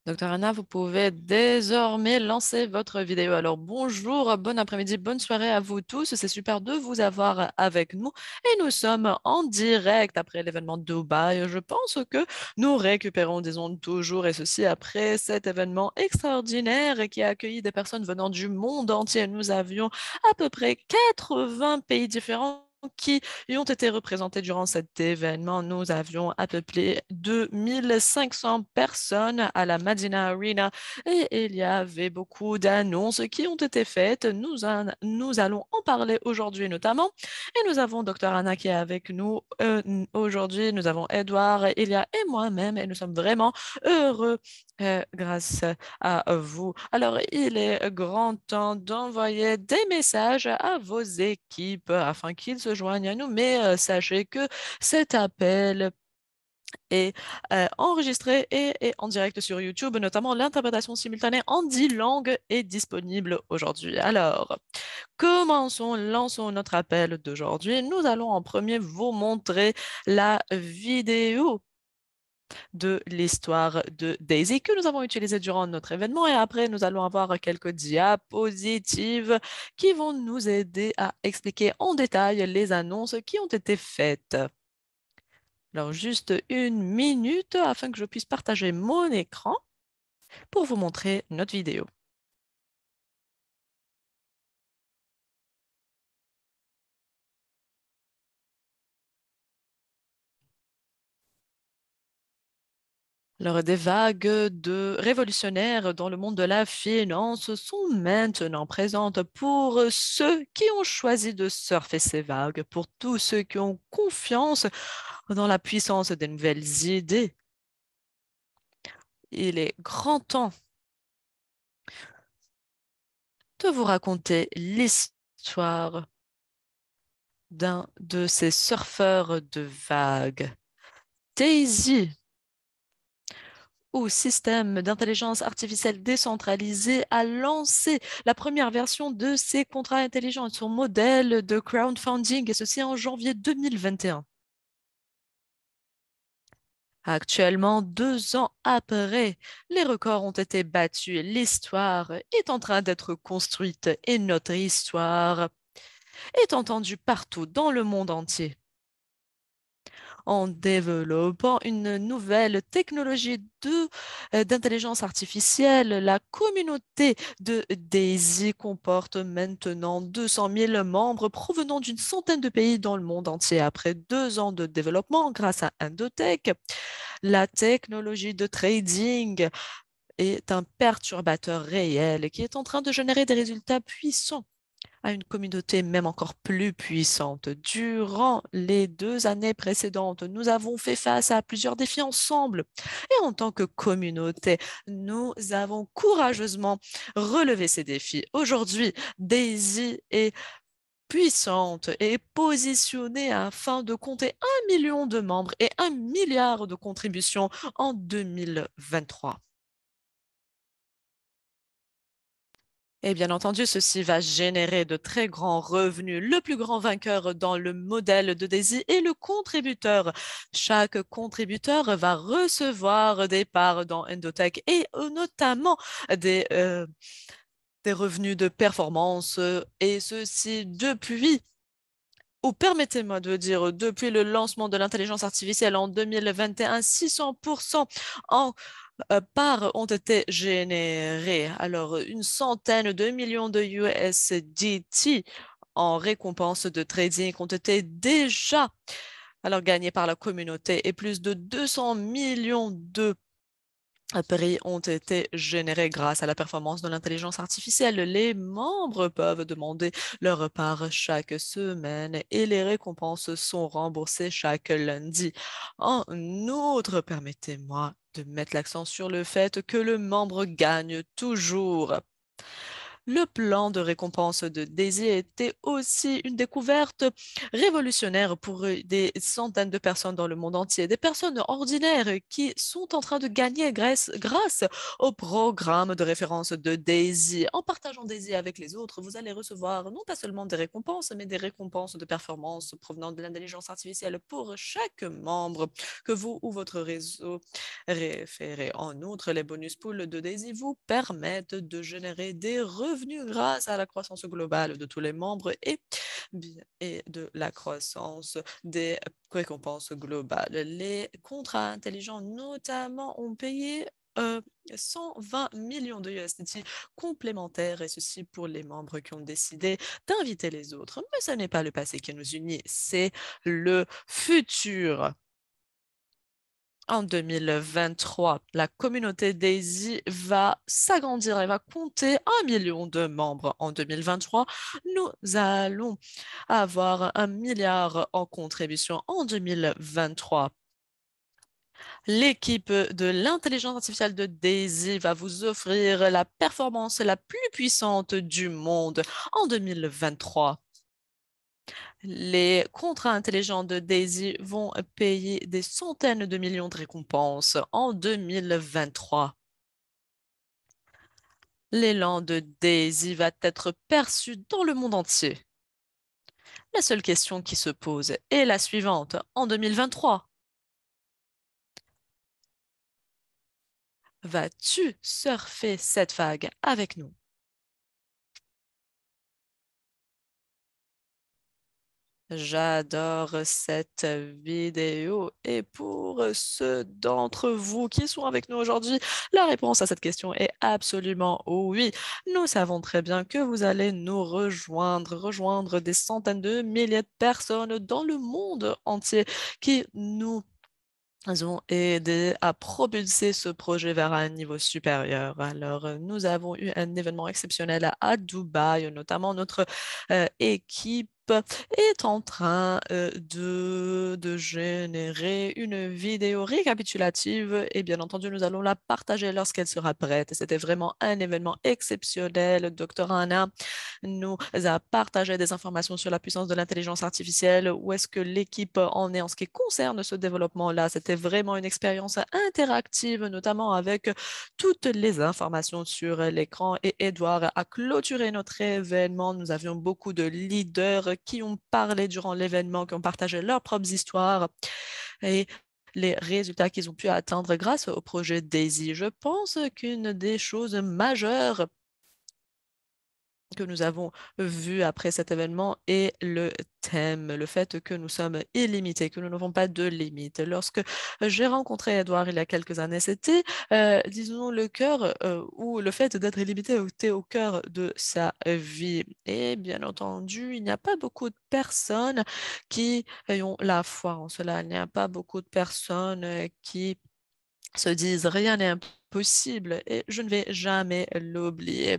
Docteur Anna, vous pouvez désormais lancer votre vidéo. Alors bonjour, bon après-midi, bonne soirée à vous tous. C'est super de vous avoir avec nous et nous sommes en direct après l'événement de Dubaï. Je pense que nous récupérons des ondes toujours et ceci après cet événement extraordinaire qui a accueilli des personnes venant du monde entier. Nous avions à peu près 80 pays différents qui ont été représentés durant cet événement. Nous avions à peu près 2500 personnes à la Madina Arena et il y avait beaucoup d'annonces qui ont été faites. Nous allons en parler aujourd'hui notamment. Et nous avons Dr. Anna qui est avec nous aujourd'hui. Nous avons Edouard, Elia et moi-même et nous sommes vraiment heureux grâce à vous. Alors, il est grand temps d'envoyer des messages à vos équipes afin qu'ils se joignent à nous. Mais sachez que cet appel est enregistré et en direct sur YouTube, notamment l'interprétation simultanée en 10 langues est disponible aujourd'hui. Alors, lançons notre appel d'aujourd'hui. Nous allons en premier vous montrer la vidéo de l'histoire de Daisy que nous avons utilisée durant notre événement et après nous allons avoir quelques diapositives qui vont nous aider à expliquer en détail les annonces qui ont été faites. Alors juste une minute afin que je puisse partager mon écran pour vous montrer notre vidéo. Alors, des vagues de révolutionnaires dans le monde de la finance sont maintenant présentes pour ceux qui ont choisi de surfer ces vagues, pour tous ceux qui ont confiance dans la puissance des nouvelles idées. Il est grand temps de vous raconter l'histoire d'un de ces surfeurs de vagues. Daisy, ou système d'intelligence artificielle décentralisé, a lancé la première version de ses contrats intelligents et son modèle de crowdfunding, et ceci en janvier 2021. Actuellement, 2 ans après, les records ont été battus. L'histoire est en train d'être construite et notre histoire est entendue partout dans le monde entier. En développant une nouvelle technologie d'intelligence artificielle, la communauté de DAISY comporte maintenant 200 000 membres provenant d'une centaine de pays dans le monde entier. Après 2 ans de développement grâce à Endotech, la technologie de trading est un perturbateur réel qui est en train de générer des résultats puissants à une communauté même encore plus puissante. Durant les 2 années précédentes, nous avons fait face à plusieurs défis ensemble. Et en tant que communauté, nous avons courageusement relevé ces défis. Aujourd'hui, Daisy est puissante et positionnée afin de compter 1 million de membres et 1 milliard de contributions en 2023. Et bien entendu, ceci va générer de très grands revenus. Le plus grand vainqueur dans le modèle de Daisy est le contributeur. Chaque contributeur va recevoir des parts dans Endotech et notamment des, euh, des revenus de performance et ceci depuis ou permettez-moi de dire, depuis le lancement de l'intelligence artificielle en 2021, 600% en parts ont été générées. Alors, une centaine de millions de USDT en récompense de trading ont été déjà gagnés par la communauté et plus de 200 millions de prix ont été générés grâce à la performance de l'intelligence artificielle. Les membres peuvent demander leur part chaque semaine et les récompenses sont remboursées chaque lundi. En outre, permettez-moi de mettre l'accent sur le fait que le membre gagne toujours. Le plan de récompense de Daisy était aussi une découverte révolutionnaire pour des centaines de personnes dans le monde entier, des personnes ordinaires qui sont en train de gagner grâce au programme de référence de Daisy. En partageant Daisy avec les autres, vous allez recevoir non pas seulement des récompenses, mais des récompenses de performance provenant de l'intelligence artificielle pour chaque membre que vous ou votre réseau référé. En outre, les bonus pools de Daisy vous permettent de générer des revenus grâce à la croissance globale de tous les membres et de la croissance des récompenses globales. Les contrats intelligents, notamment, ont payé 120 millions de USDT complémentaires, et ceci pour les membres qui ont décidé d'inviter les autres. Mais ce n'est pas le passé qui nous unit, c'est le futur. En 2023, la communauté Daisy va s'agrandir, elle va compter 1 million de membres. En 2023, nous allons avoir 1 milliard en contribution. En 2023, l'équipe de l'intelligence artificielle de Daisy va vous offrir la performance la plus puissante du monde. En 2023, les contrats intelligents de Daisy vont payer des centaines de millions de récompenses en 2023. L'élan de Daisy va être perçu dans le monde entier. La seule question qui se pose est la suivante. En 2023, vas-tu surfer cette vague avec nous? J'adore cette vidéo et pour ceux d'entre vous qui sont avec nous aujourd'hui, la réponse à cette question est absolument oui. Nous savons très bien que vous allez nous rejoindre des centaines de milliers de personnes dans le monde entier qui nous ont aidé à propulser ce projet vers un niveau supérieur. Alors, nous avons eu un événement exceptionnel à Dubaï, notamment notre équipe est en train de générer une vidéo récapitulative et bien entendu, nous allons la partager lorsqu'elle sera prête. C'était vraiment un événement exceptionnel. Dr. Anna nous a partagé des informations sur la puissance de l'intelligence artificielle, où est-ce que l'équipe en est en ce qui concerne ce développement-là. C'était vraiment une expérience interactive, notamment avec toutes les informations sur l'écran. Et Edouard a clôturé notre événement. Nous avions beaucoup de leaders qui ont parlé durant l'événement, qui ont partagé leurs propres histoires et les résultats qu'ils ont pu atteindre grâce au projet Daisy. Je pense qu'une des choses majeures que nous avons vu après cet événement est le thème, le fait que nous sommes illimités, que nous n'avons pas de limites. Lorsque j'ai rencontré Edouard il y a quelques années, c'était, disons, le cœur ou le fait d'être illimité était au cœur de sa vie. Et bien entendu, il n'y a pas beaucoup de personnes qui ont la foi en cela. Il n'y a pas beaucoup de personnes qui se disent rien n'est impossible et je ne vais jamais l'oublier.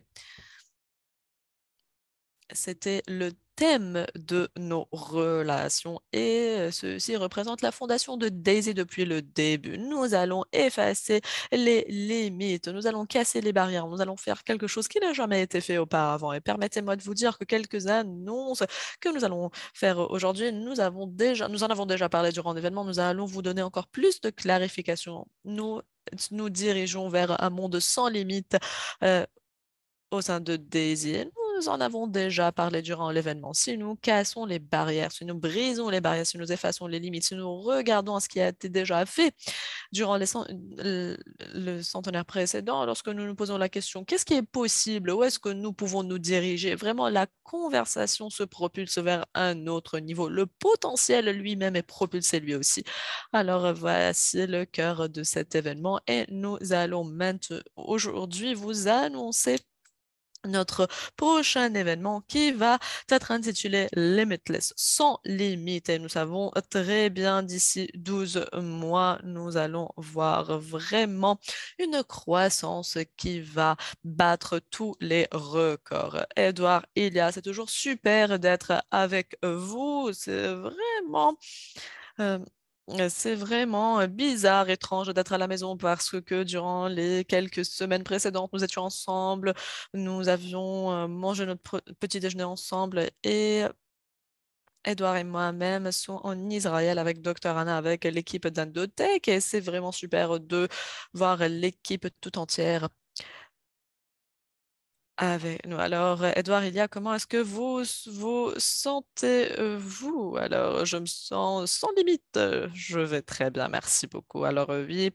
C'était le thème de nos relations et ceci représente la fondation de Daisy depuis le début. Nous allons effacer les limites, nous allons casser les barrières, nous allons faire quelque chose qui n'a jamais été fait auparavant. Et permettez-moi de vous dire que quelques annonces que nous allons faire aujourd'hui, nous en avons déjà parlé durant l'événement, nous allons vous donner encore plus de clarification. Nous dirigeons vers un monde sans limites. euh, Au sein de Daisy. Nous en avons déjà parlé durant l'événement. Si nous cassons les barrières, si nous brisons les barrières, si nous effaçons les limites, si nous regardons à ce qui a été déjà fait durant le centenaire précédent, lorsque nous nous posons la question, qu'est-ce qui est possible? Où est-ce que nous pouvons nous diriger? Vraiment, la conversation se propulse vers un autre niveau. Le potentiel lui-même est propulsé lui aussi. Alors, voici le cœur de cet événement et nous allons maintenant, aujourd'hui, vous annoncer notre prochain événement qui va être intitulé Limitless, sans limite. Et nous savons très bien d'ici 12 mois, nous allons voir vraiment une croissance qui va battre tous les records. Edouard, Ilia, c'est toujours super d'être avec vous. C'est vraiment C'est vraiment bizarre, étrange d'être à la maison parce que durant les quelques semaines précédentes, nous étions ensemble, nous avions mangé notre petit déjeuner ensemble et Edouard et moi-même sont en Israël avec Dr. Anna, avec l'équipe d'Indotech et c'est vraiment super de voir l'équipe tout entière avec nous. Alors, Edouard, il y a comment est-ce que vous sentez-vous? Alors, je me sens sans limite. Je vais très bien, merci beaucoup. Alors, oui,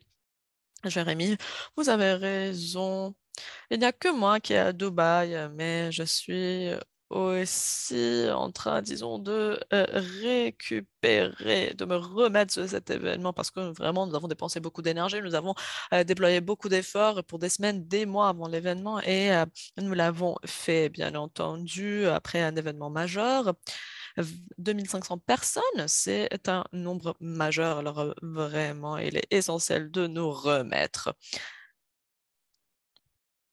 Jérémy, vous avez raison. Il n'y a que moi qui est à Dubaï, mais je suis aussi en train, disons, de récupérer, de me remettre de cet événement parce que vraiment, nous avons dépensé beaucoup d'énergie, nous avons déployé beaucoup d'efforts pour des semaines, des mois avant l'événement et nous l'avons fait, bien entendu, après un événement majeur. 2500 personnes, c'est un nombre majeur. Alors vraiment, il est essentiel de nous remettre.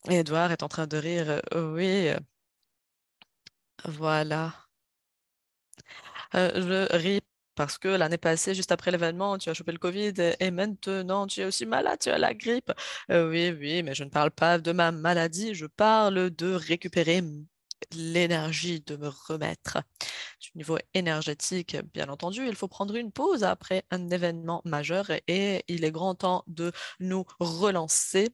Et Edouard est en train de rire. Oui, voilà. Je ris parce que l'année passée, juste après l'événement, tu as chopé le Covid et maintenant tu es aussi malade, tu as la grippe. Oui, oui, mais je ne parle pas de ma maladie, je parle de récupérer l'énergie, de me remettre. Du niveau énergétique, bien entendu, il faut prendre une pause après un événement majeur et il est grand temps de nous relancer.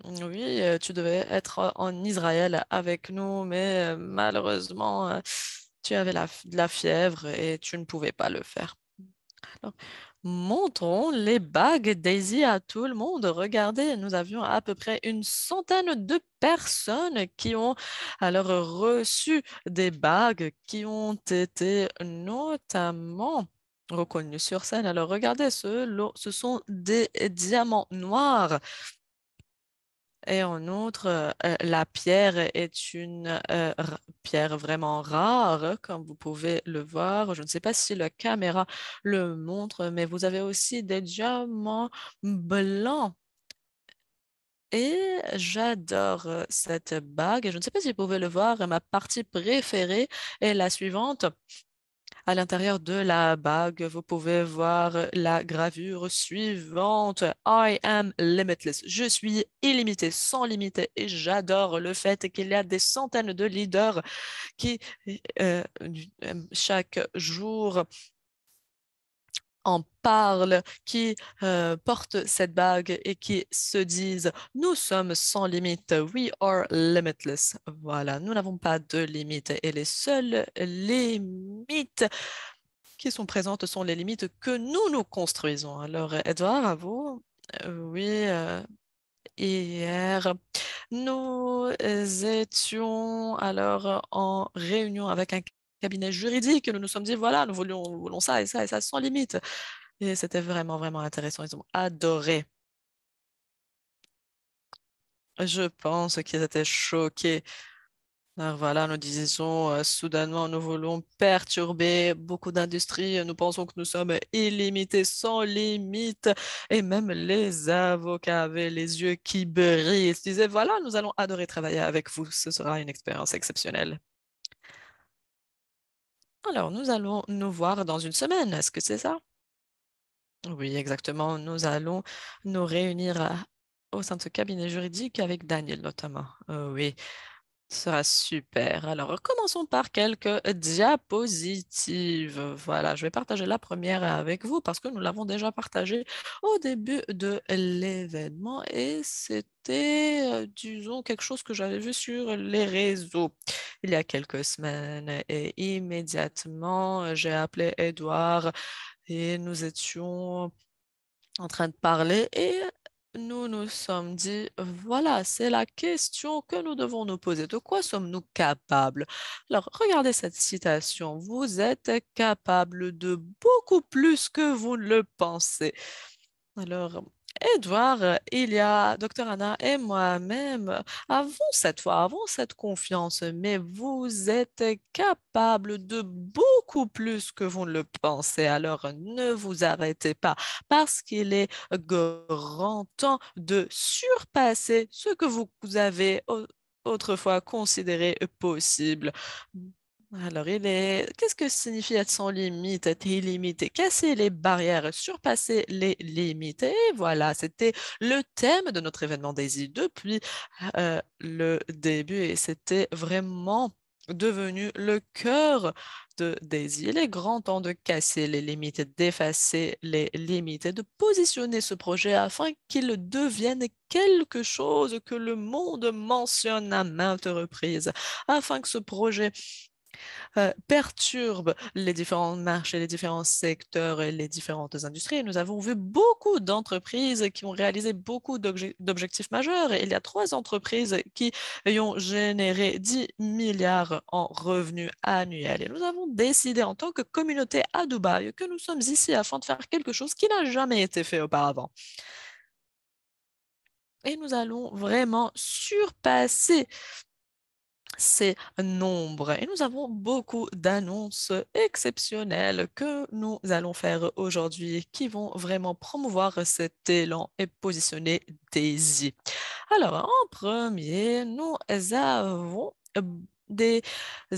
Oui, tu devais être en Israël avec nous, mais malheureusement, tu avais de la fièvre et tu ne pouvais pas le faire. Alors, montrons les bagues Daisy à tout le monde. Regardez, nous avions à peu près une centaine de personnes qui ont alors reçu des bagues qui ont été notamment reconnues sur scène. Alors, regardez, ce sont des diamants noirs. Et en outre, la pierre est une pierre vraiment rare, comme vous pouvez le voir. Je ne sais pas si la caméra le montre, mais vous avez aussi des diamants blancs. Et j'adore cette bague. Je ne sais pas si vous pouvez le voir. Ma partie préférée est la suivante. À l'intérieur de la bague, vous pouvez voir la gravure suivante. I am limitless. Je suis illimité, sans limite. Et j'adore le fait qu'il y a des centaines de leaders qui, chaque jour, en parlent, qui portent cette bague et qui se disent, nous sommes sans limite. We are limitless. Voilà, nous n'avons pas de limite. Et les seules limites qui sont présentes sont les limites que nous nous construisons. Alors, Edouard, à vous. Oui, hier, nous étions alors en réunion avec un cabinet juridique. Nous nous sommes dit, voilà, nous voulons ça et ça sans limite. Et c'était vraiment, vraiment intéressant. Ils ont adoré. Je pense qu'ils étaient choqués. Alors voilà, nous disons soudainement, nous voulons perturber beaucoup d'industries. Nous pensons que nous sommes illimités, sans limite. Et même les avocats avaient les yeux qui brillent. Ils se disaient, voilà, nous allons adorer travailler avec vous. Ce sera une expérience exceptionnelle. Alors, nous allons nous voir dans une semaine. Est-ce que c'est ça? Oui, exactement. Nous allons nous réunir au sein de ce cabinet juridique avec Daniel notamment. Oui. Ce sera super. Alors, commençons par quelques diapositives. Voilà, je vais partager la première avec vous parce que nous l'avons déjà partagée au début de l'événement et c'était, disons, quelque chose que j'avais vu sur les réseaux il y a quelques semaines. Et immédiatement, j'ai appelé Edouard et nous étions en train de parler et nous nous sommes dit, voilà, c'est la question que nous devons nous poser. De quoi sommes-nous capables? Alors, regardez cette citation. Vous êtes capable de beaucoup plus que vous ne le pensez. Alors, Edouard, il y a Dr. Anna et moi-même avons cette confiance, mais vous êtes capable de beaucoup plus que vous ne le pensez. Alors, ne vous arrêtez pas parce qu'il est grand temps de surpasser ce que vous avez autrefois considéré possible. Alors, qu'est-ce que signifie être sans limite, être illimité? Casser les barrières, surpasser les limites. Et voilà, c'était le thème de notre événement Daisy depuis le début et c'était vraiment devenu le cœur de Daisy. Il est grand temps de casser les limites, d'effacer les limites et de positionner ce projet afin qu'il devienne quelque chose que le monde mentionne à maintes reprises, afin que ce projet perturbe les différents marchés, les différents secteurs et les différentes industries. Et nous avons vu beaucoup d'entreprises qui ont réalisé beaucoup d'objectifs majeurs. Et il y a trois entreprises qui ont généré 10 milliards en revenus annuels. Et nous avons décidé en tant que communauté à Dubaï que nous sommes ici afin de faire quelque chose qui n'a jamais été fait auparavant. Et nous allons vraiment surpasser ces nombres. Et nous avons beaucoup d'annonces exceptionnelles que nous allons faire aujourd'hui qui vont vraiment promouvoir cet élan et positionner Daisy. Alors, en premier, nous avons des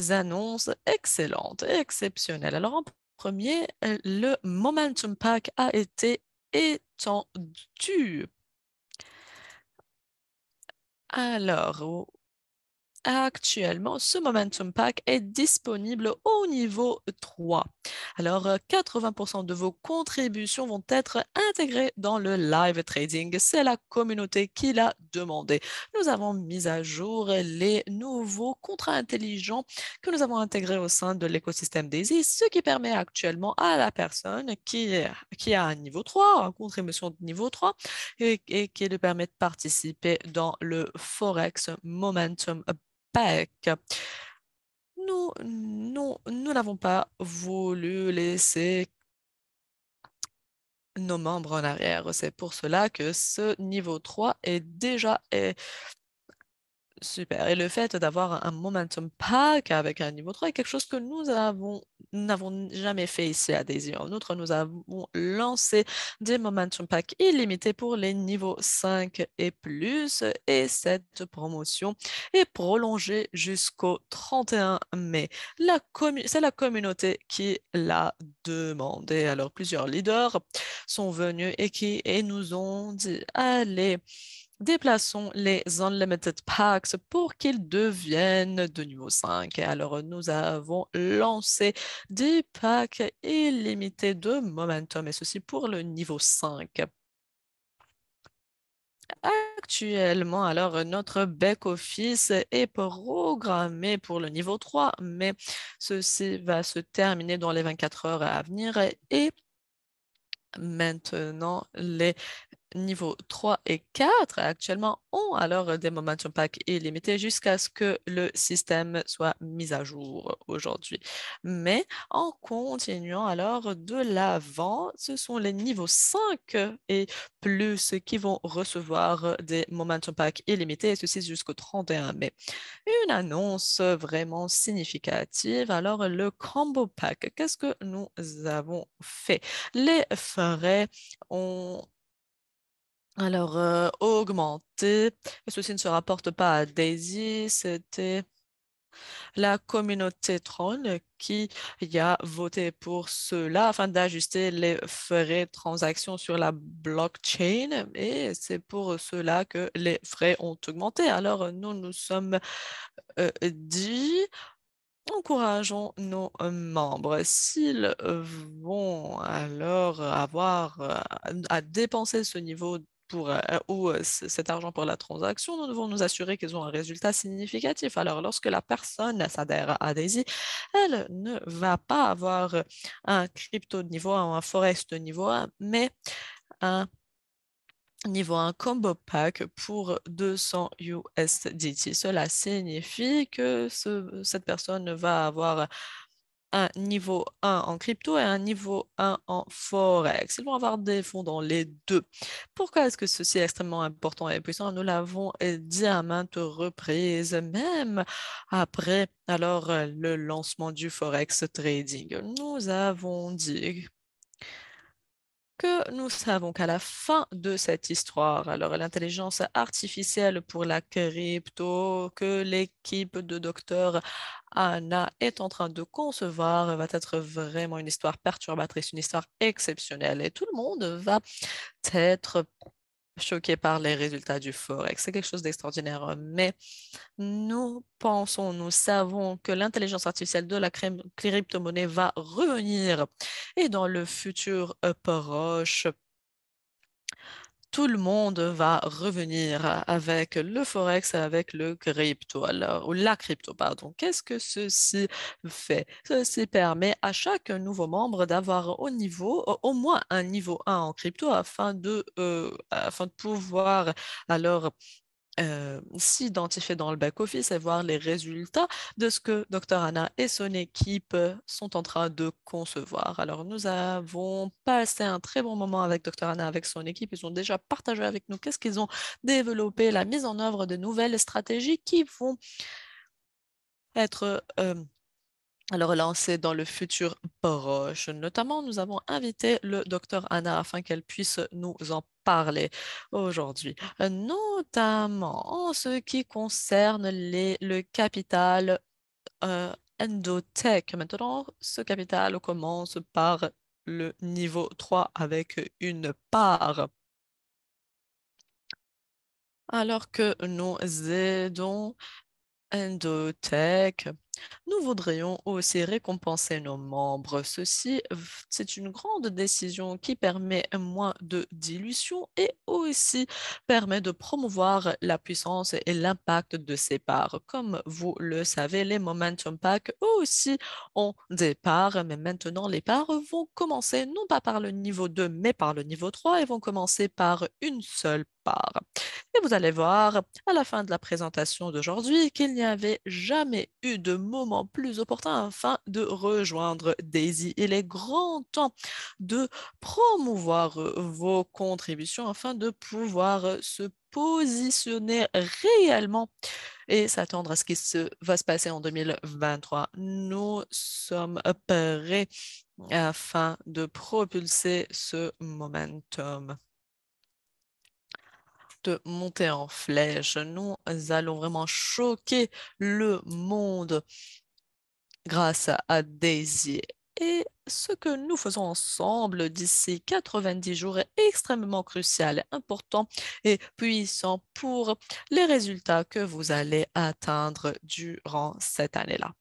annonces excellentes, exceptionnelles. Alors, en premier, le Momentum Pack a été étendu. Alors, actuellement, ce Momentum Pack est disponible au niveau 3. Alors, 80% de vos contributions vont être intégrées dans le live trading. C'est la communauté qui l'a demandé. Nous avons mis à jour les nouveaux contrats intelligents que nous avons intégrés au sein de l'écosystème Daisy, ce qui permet actuellement à la personne qui a un niveau 3, une contribution de niveau 3, et qui lui permet de participer dans le Forex Momentum Pack. Nous n'avons pas voulu laisser nos membres en arrière. C'est pour cela que ce niveau 3 est déjà super. Et le fait d'avoir un momentum pack avec un niveau 3 est quelque chose que n'avons jamais fait ici à Daisy. En outre, nous avons lancé des momentum packs illimités pour les niveaux 5 et plus. Et cette promotion est prolongée jusqu'au 31 mai. C'est la communauté qui l'a demandé. Alors, plusieurs leaders sont venus et nous ont dit, allez, déplaçons les Unlimited Packs pour qu'ils deviennent de niveau 5. Alors, nous avons lancé des packs illimités de Momentum, et ceci pour le niveau 5. Actuellement, alors, notre back-office est programmé pour le niveau 3, mais ceci va se terminer dans les 24 heures à venir et maintenant, les niveau 3 et 4 actuellement ont alors des momentum packs illimités jusqu'à ce que le système soit mis à jour aujourd'hui. Mais en continuant alors de l'avant, ce sont les niveaux 5 et plus qui vont recevoir des momentum packs illimités, et ceci jusqu'au 31 mai. Une annonce vraiment significative. Alors, le combo pack, qu'est-ce que nous avons fait? Les frais ont augmenté. Et ceci ne se rapporte pas à Daisy, c'était la communauté Tron qui a voté pour cela afin d'ajuster les frais de transaction sur la blockchain et c'est pour cela que les frais ont augmenté. Alors, nous nous sommes dit, encourageons nos membres. S'ils vont alors avoir à dépenser ce niveau cet argent pour la transaction, nous devons nous assurer qu'ils ont un résultat significatif. Alors, lorsque la personne s'adhère à Daisy, elle ne va pas avoir un crypto de niveau 1 ou un forex de niveau 1, mais un niveau 1 combo pack pour 200 USDT. Cela signifie que cette personne va avoir un niveau 1 en crypto et un niveau 1 en forex. Ils vont avoir des fonds dans les deux. Pourquoi est-ce que ceci est extrêmement important et puissant? Nous l'avons dit à maintes reprises, même après le lancement du forex trading. Nous avons dit que nous savons qu'à la fin de cette histoire, alors l'intelligence artificielle pour la crypto que l'équipe de docteur Anna est en train de concevoir va être vraiment une histoire perturbatrice, une histoire exceptionnelle et tout le monde va être choqué par les résultats du Forex. C'est quelque chose d'extraordinaire, mais nous pensons, nous savons que l'intelligence artificielle de la crypto-monnaie va revenir et dans le futur proche, tout le monde va revenir avec le Forex, avec le crypto, alors, ou la crypto, pardon. Qu'est-ce que ceci fait? Ceci permet à chaque nouveau membre d'avoir au moins un niveau 1 en crypto afin de pouvoir alors s'identifier dans le back-office et voir les résultats de ce que Dr. Anna et son équipe sont en train de concevoir. Alors, nous avons passé un très bon moment avec Dr. Anna, avec son équipe. Ils ont déjà partagé avec nous qu'est-ce qu'ils ont développé, la mise en œuvre de nouvelles stratégies qui vont être alors lancées dans le futur proche. Notamment, nous avons invité le docteur Anna afin qu'elle puisse nous en parler aujourd'hui, notamment en ce qui concerne le capital Endotech. Maintenant, ce capital commence par le niveau 3 avec une part. Alors que nous aidons Endotech, nous voudrions aussi récompenser nos membres. C'est une grande décision qui permet moins de dilution et aussi permet de promouvoir la puissance et l'impact de ces parts. Comme vous le savez, les Momentum Pack eux aussi ont des parts, mais maintenant les parts vont commencer non pas par le niveau 2, mais par le niveau 3 et vont commencer par une seule part. Et vous allez voir à la fin de la présentation d'aujourd'hui qu'il n'y avait jamais eu de moment plus opportun afin de rejoindre Daisy. Il est grand temps de promouvoir vos contributions afin de pouvoir se positionner réellement et s'attendre à ce qui va se passer en 2023. Nous sommes prêts afin de propulser ce momentum de monter en flèche. Nous allons vraiment choquer le monde grâce à Daisy. Et ce que nous faisons ensemble d'ici 90 jours est extrêmement crucial, important et puissant pour les résultats que vous allez atteindre durant cette année-là.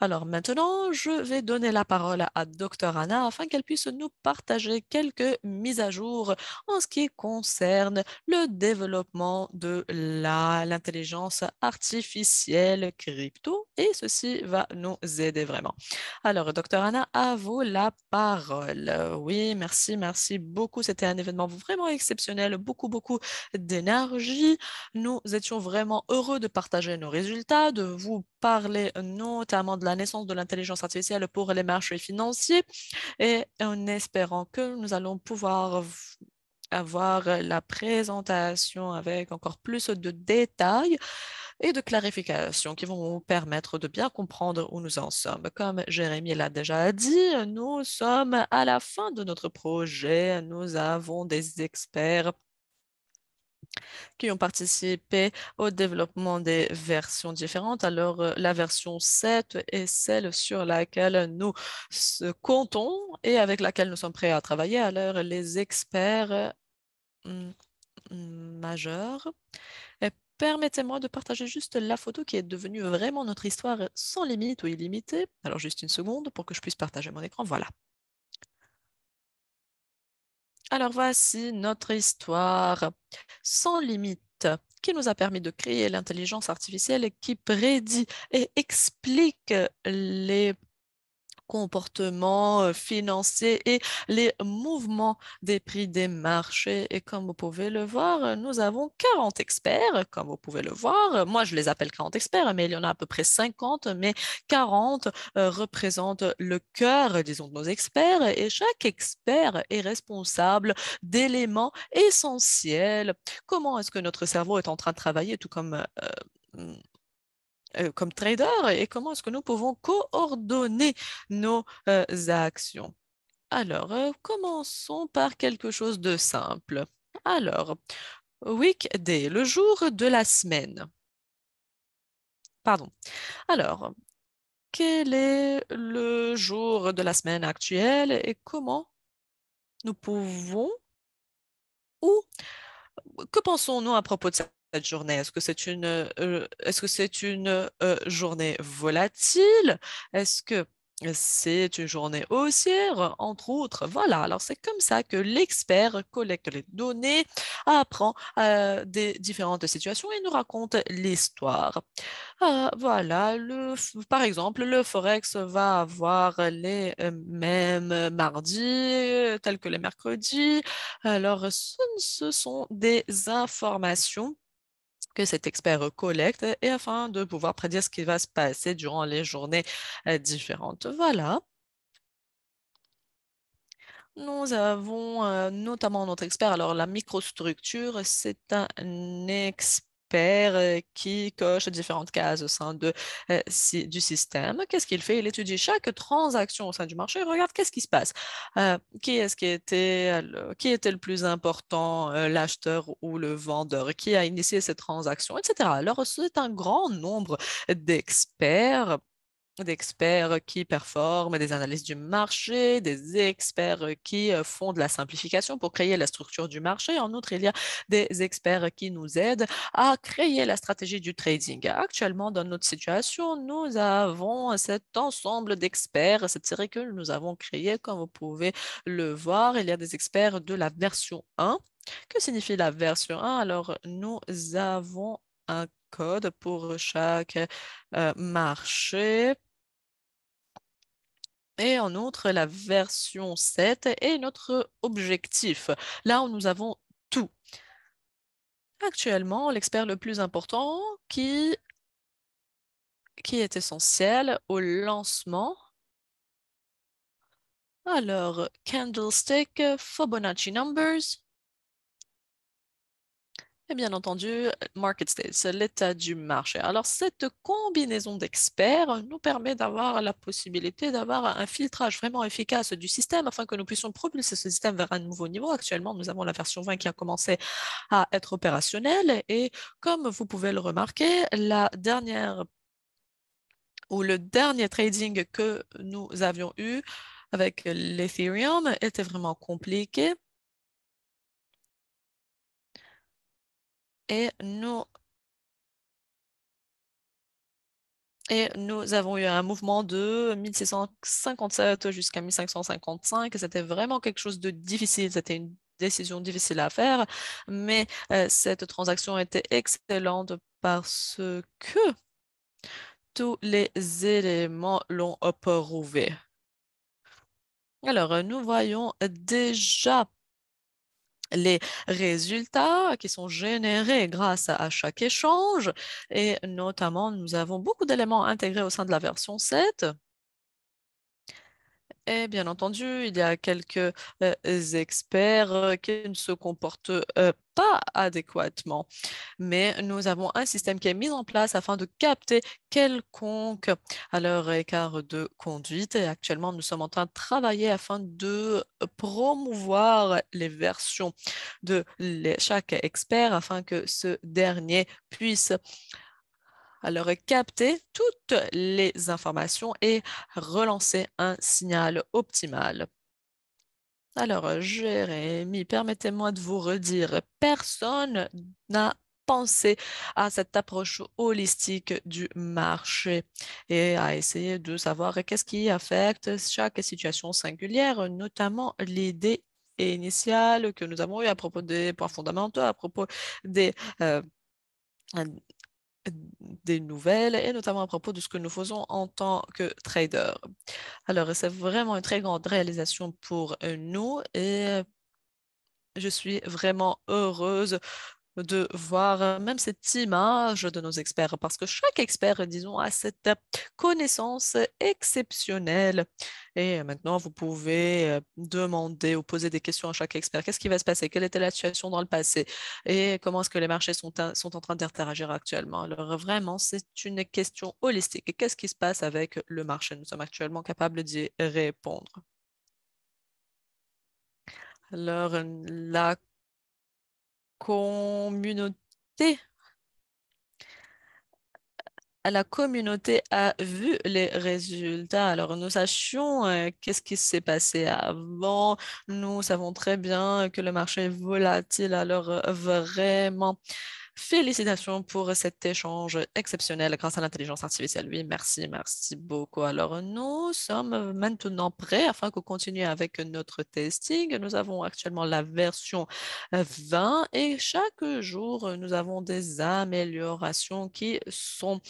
Alors maintenant, je vais donner la parole à Dr. Anna afin qu'elle puisse nous partager quelques mises à jour en ce qui concerne le développement de l'intelligence artificielle crypto et ceci va nous aider vraiment. Alors, Dr. Anna, à vous la parole. Oui, merci beaucoup. C'était un événement vraiment exceptionnel, beaucoup d'énergie. Nous étions vraiment heureux de partager nos résultats, de vous parler notamment de la naissance de l'intelligence artificielle pour les marchés financiers et en espérant que nous allons pouvoir avoir la présentation avec encore plus de détails et de clarifications qui vont vous permettre de bien comprendre où nous en sommes. Comme Jérémy l'a déjà dit, nous sommes à la fin de notre projet. Nous avons des experts qui ont participé au développement des versions différentes. Alors, la version 7 est celle sur laquelle nous comptons et avec laquelle nous sommes prêts à travailler. Alors, les experts mm, majeurs. Permettez-moi de partager juste la photo qui est devenue vraiment notre histoire sans limite ou illimitée. Alors, juste une seconde pour que je puisse partager mon écran. Voilà. Alors, voici notre histoire sans limite qui nous a permis de créer l'intelligence artificielle qui prédit et explique les comportements financiers et les mouvements des prix des marchés. Et comme vous pouvez le voir, nous avons 40 experts, comme vous pouvez le voir. Moi, je les appelle 40 experts, mais il y en a à peu près 50, mais 40 représentent le cœur, disons, de nos experts. Et chaque expert est responsable d'éléments essentiels. Comment est-ce que notre cerveau est en train de travailler, tout comme trader et comment est-ce que nous pouvons coordonner nos actions. Alors, commençons par quelque chose de simple. Alors, weekday, le jour de la semaine. Pardon. Alors, quel est le jour de la semaine actuelle et comment nous pouvons ou que pensons-nous à propos de cette journée? Est-ce que c'est une journée volatile? Est-ce que c'est une journée haussière, entre autres? Voilà, alors c'est comme ça que l'expert collecte les données, apprend des différentes situations et nous raconte l'histoire. Voilà, par exemple, le Forex va avoir les mêmes mardis, tels que les mercredis. Alors, ce sont des informations que cet expert collecte et afin de pouvoir prédire ce qui va se passer durant les journées différentes. Voilà. Nous avons notamment notre expert. Alors, la microstructure, c'est un expert qui coche différentes cases au sein du système. Qu'est-ce qu'il fait? Il étudie chaque transaction au sein du marché. Il regarde qu'est-ce qui se passe. Qui est-ce qui était le plus important, l'acheteur ou le vendeur? Qui a initié cette transaction, etc. Alors, c'est un grand nombre d'experts qui performent des analyses du marché, des experts qui font de la simplification pour créer la structure du marché. En outre, il y a des experts qui nous aident à créer la stratégie du trading. Actuellement, dans notre situation, nous avons cet ensemble d'experts, cette série que nous avons créée, comme vous pouvez le voir. Il y a des experts de la version 1. Que signifie la version 1? Alors, nous avons un code pour chaque marché. Et en outre, la version 7 est notre objectif, là où nous avons tout. Actuellement, l'expert le plus important qui est essentiel au lancement. Alors, Candlestick, Fibonacci Numbers, et bien entendu, Market State, c'est l'état du marché. Alors, cette combinaison d'experts nous permet d'avoir la possibilité d'avoir un filtrage vraiment efficace du système afin que nous puissions propulser ce système vers un nouveau niveau. Actuellement, nous avons la version 20 qui a commencé à être opérationnelle et comme vous pouvez le remarquer, la dernière ou le dernier trading que nous avions eu avec l'Ethereum était vraiment compliqué et nous avons eu un mouvement de 1657 jusqu'à 1555. C'était vraiment quelque chose de difficile. C'était une décision difficile à faire, mais cette transaction était excellente parce que tous les éléments l'ont prouvé. Alors, nous voyons déjà les résultats qui sont générés grâce à chaque échange et notamment, nous avons beaucoup d'éléments intégrés au sein de la version 7. Et bien entendu, il y a quelques experts qui ne se comportent pas adéquatement. Mais nous avons un système qui est mis en place afin de capter quelconque à leur écart de conduite. Et actuellement, nous sommes en train de travailler afin de promouvoir les versions de chaque expert afin que ce dernier puisse alors capter toutes les informations et relancer un signal optimal. Alors, Jérémy, permettez-moi de vous redire, personne n'a pensé à cette approche holistique du marché et à essayer de savoir qu'est-ce qui affecte chaque situation singulière, notamment l'idée initiale que nous avons eue à propos des points fondamentaux, à propos des, euh, des nouvelles et notamment à propos de ce que nous faisons en tant que trader. Alors, c'est vraiment une très grande réalisation pour nous et je suis vraiment heureuse de voir même cette image de nos experts parce que chaque expert, disons, a cette connaissance exceptionnelle. Et maintenant, vous pouvez demander ou poser des questions à chaque expert. Qu'est-ce qui va se passer? Quelle était la situation dans le passé? Et comment est-ce que les marchés sont en train d'interagir actuellement? Alors, vraiment, c'est une question holistique. Qu'est-ce qui se passe avec le marché? Nous sommes actuellement capables d'y répondre. Alors, la communauté la communauté a vu les résultats. Alors, nous sachions qu'est-ce qui s'est passé avant. Nous savons très bien que le marché est volatile. Alors, vraiment, félicitations pour cet échange exceptionnel grâce à l'intelligence artificielle. Oui, merci, merci beaucoup. Alors, nous sommes maintenant prêts afin que continuer avec notre testing. Nous avons actuellement la version 20 et chaque jour, nous avons des améliorations qui sont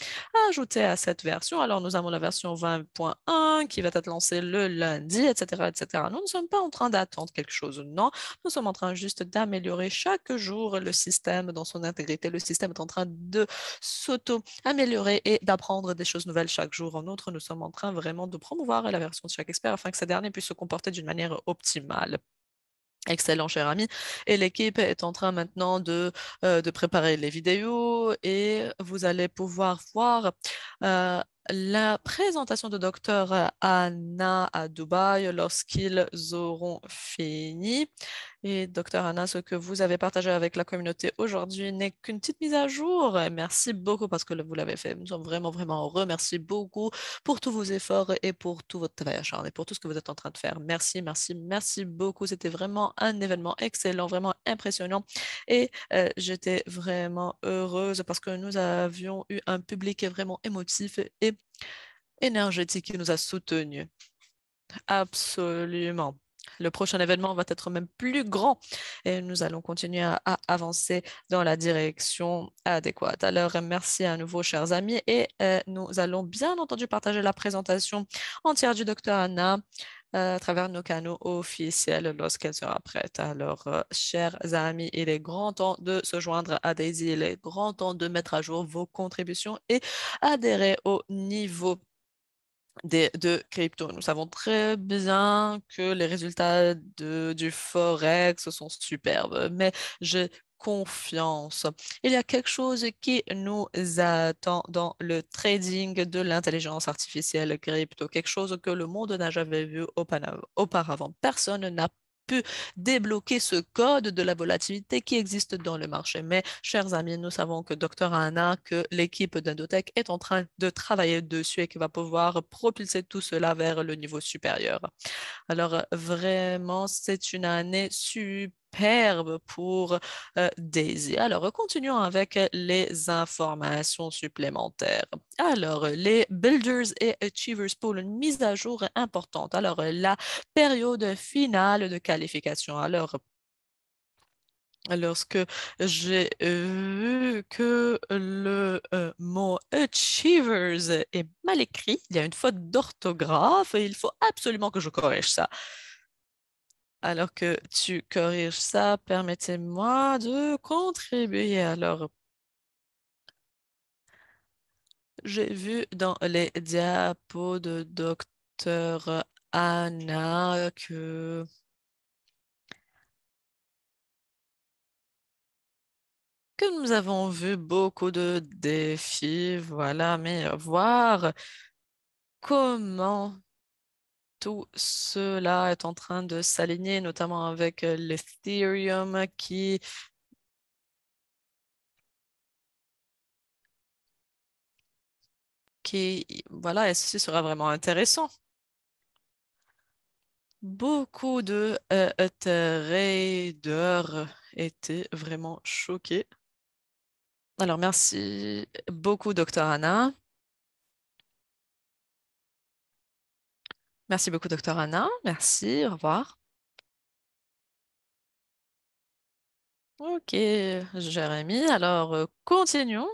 ajoutées à cette version. Alors, nous avons la version 20.1 qui va être lancée le lundi, etc., etc. Nous ne sommes pas en train d'attendre quelque chose, non. Nous sommes en train juste d'améliorer chaque jour le système dans son intégrité. Le système est en train de s'auto-améliorer et d'apprendre des choses nouvelles chaque jour. En outre, nous sommes en train vraiment de promouvoir la version de chaque expert afin que ces derniers puissent se comporter d'une manière optimale. Excellent, cher ami. Et l'équipe est en train maintenant de préparer les vidéos et vous allez pouvoir voir euh, la présentation de Dr. Anna à Dubaï lorsqu'ils auront fini. Et Dr. Anna, ce que vous avez partagé avec la communauté aujourd'hui n'est qu'une petite mise à jour. Merci beaucoup parce que vous l'avez fait. Nous sommes vraiment, vraiment heureux. Merci beaucoup pour tous vos efforts et pour tout votre travail acharné, pour tout ce que vous êtes en train de faire. Merci, merci, merci beaucoup. C'était vraiment un événement excellent, vraiment impressionnant. Et j'étais vraiment heureuse parce que nous avions eu un public vraiment émotif et énergétique qui nous a soutenus. Absolument. Le prochain événement va être même plus grand et nous allons continuer à avancer dans la direction adéquate. Alors, merci à nouveau, chers amis, et nous allons bien entendu partager la présentation entière du docteur Anna à travers nos canaux officiels lorsqu'elle sera prête. Alors, chers amis, il est grand temps de se joindre à Daisy. Il est grand temps de mettre à jour vos contributions et adhérer au niveau de crypto. Nous savons très bien que les résultats du Forex sont superbes, mais j'ai confiance. Il y a quelque chose qui nous attend dans le trading de l'intelligence artificielle crypto, quelque chose que le monde n'a jamais vu auparavant. Personne n'a pu débloquer ce code de la volatilité qui existe dans le marché. Mais, chers amis, nous savons que Dr. Anna, que l'équipe d'Indotech est en train de travailler dessus et qui va pouvoir propulser tout cela vers le niveau supérieur. Alors, vraiment, c'est une année superbe pour Daisy. Alors, continuons avec les informations supplémentaires. Alors, les Builders et Achievers pour une mise à jour importante. Alors, la période finale de qualification. Alors, lorsque j'ai vu que le mot achievers est mal écrit, il y a une faute d'orthographe et il faut absolument que je corrige ça. Alors que tu corriges ça, permettez-moi de contribuer. Alors, j'ai vu dans les diapos de Docteur Anna que nous avons vu beaucoup de défis, voilà, mais voir comment tout cela est en train de s'aligner, notamment avec l'Ethereum voilà, et ceci sera vraiment intéressant. Beaucoup de traders étaient vraiment choqués. Alors, merci beaucoup, Dr. Anna. Merci beaucoup, Dr. Anna. Merci, au revoir. Ok, Jérémy. Alors, continuons.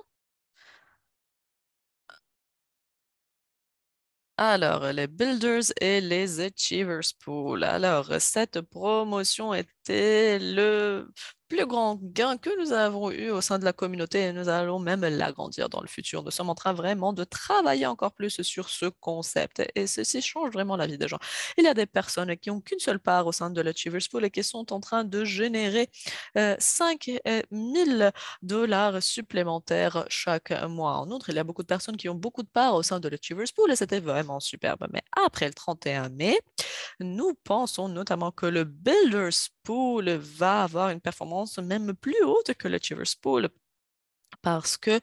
Alors, les Builders et les Achievers Pool. Alors, cette promotion était le plus grand gain que nous avons eu au sein de la communauté et nous allons même l'agrandir dans le futur. Nous sommes en train vraiment de travailler encore plus sur ce concept et ceci change vraiment la vie des gens. Il y a des personnes qui n'ont qu'une seule part au sein de l'Achievers Pool et qui sont en train de générer 5 000 dollars supplémentaires chaque mois. En outre, il y a beaucoup de personnes qui ont beaucoup de parts au sein de l'Achievers Pool et c'était vraiment superbe. Mais après le 31 mai, nous pensons notamment que le Builders Pool va avoir une performance même plus haute que le Achievers Pool parce que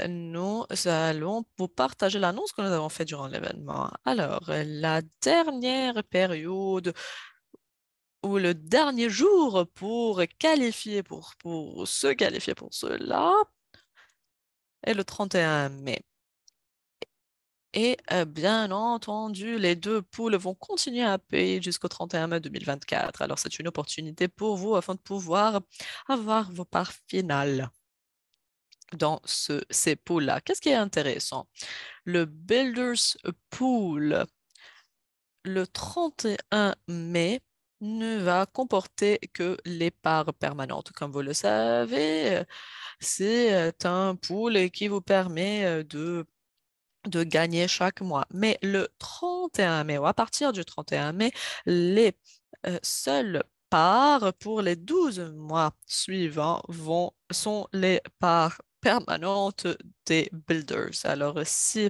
nous allons vous partager l'annonce que nous avons faite durant l'événement. Alors, la dernière période ou le dernier jour pour qualifier, pour se qualifier pour cela est le 31 mai. Et bien entendu, les deux poules vont continuer à payer jusqu'au 31 mai 2024. Alors, c'est une opportunité pour vous afin de pouvoir avoir vos parts finales dans ces poules-là. Qu'est-ce qui est intéressant? Le Builders Pool, le 31 mai, ne va comporter que les parts permanentes. Comme vous le savez, c'est un pool qui vous permet de gagner chaque mois. Mais le 31 mai, ou à partir du 31 mai, les seules parts pour les 12 mois suivants sont les parts permanentes des builders. Alors, si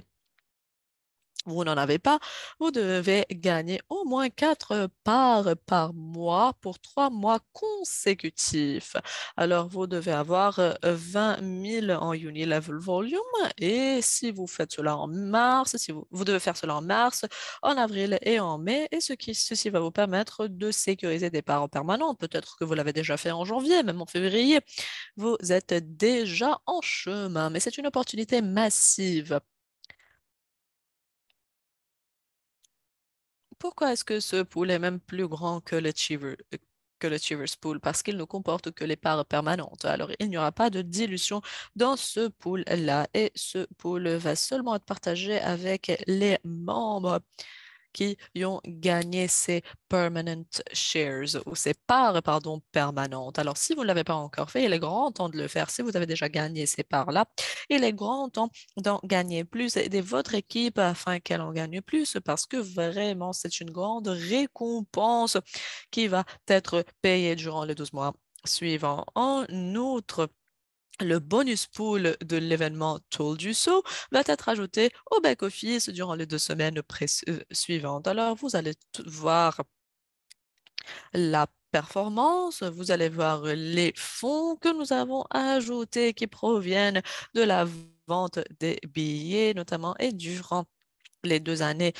vous n'en avez pas, vous devez gagner au moins 4 parts par mois pour 3 mois consécutifs. Alors, vous devez avoir 20 000 en Unilevel Volume et si vous faites cela en mars, si vous devez faire cela en mars, en avril et en mai, et ceci va vous permettre de sécuriser des parts permanentes. Peut-être que vous l'avez déjà fait en janvier, même en février. Vous êtes déjà en chemin, mais c'est une opportunité massive. Pourquoi est-ce que ce pool est même plus grand que que le Cheevers Pool? Parce qu'il ne comporte que les parts permanentes. Alors, il n'y aura pas de dilution dans ce pool-là. Et ce pool va seulement être partagé avec les membres qui ont gagné ces permanent shares ou ces parts, pardon, permanentes. Alors, si vous ne l'avez pas encore fait, il est grand temps de le faire. Si vous avez déjà gagné ces parts-là, il est grand temps d'en gagner plus et de votre équipe afin qu'elle en gagne plus parce que vraiment, c'est une grande récompense qui va être payée durant les 12 mois suivants. En outre, le bonus pool de l'événement Told You So va être ajouté au back-office durant les 2 semaines suivantes. Alors, vous allez voir la performance, vous allez voir les fonds que nous avons ajoutés qui proviennent de la vente des billets notamment et durant les 2 années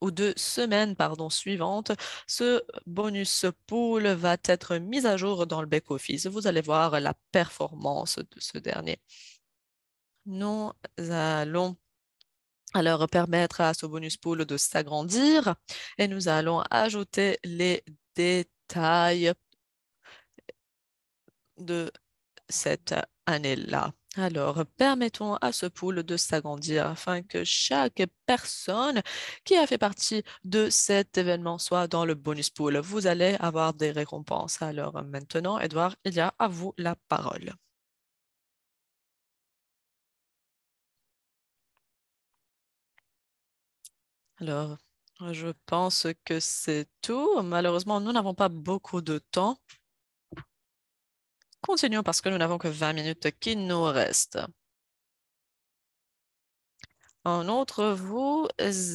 ou 2 semaines, pardon, suivantes, ce bonus pool va être mis à jour dans le back-office. Vous allez voir la performance de ce dernier. Nous allons alors permettre à ce bonus pool de s'agrandir et nous allons ajouter les détails de cette année-là. Alors, permettons à ce pool de s'agrandir afin que chaque personne qui a fait partie de cet événement soit dans le bonus pool. Vous allez avoir des récompenses. Alors maintenant, Edouard, il y a à vous la parole. Alors, je pense que c'est tout. Malheureusement, nous n'avons pas beaucoup de temps. Continuons parce que nous n'avons que 20 minutes qui nous restent. En outre, vous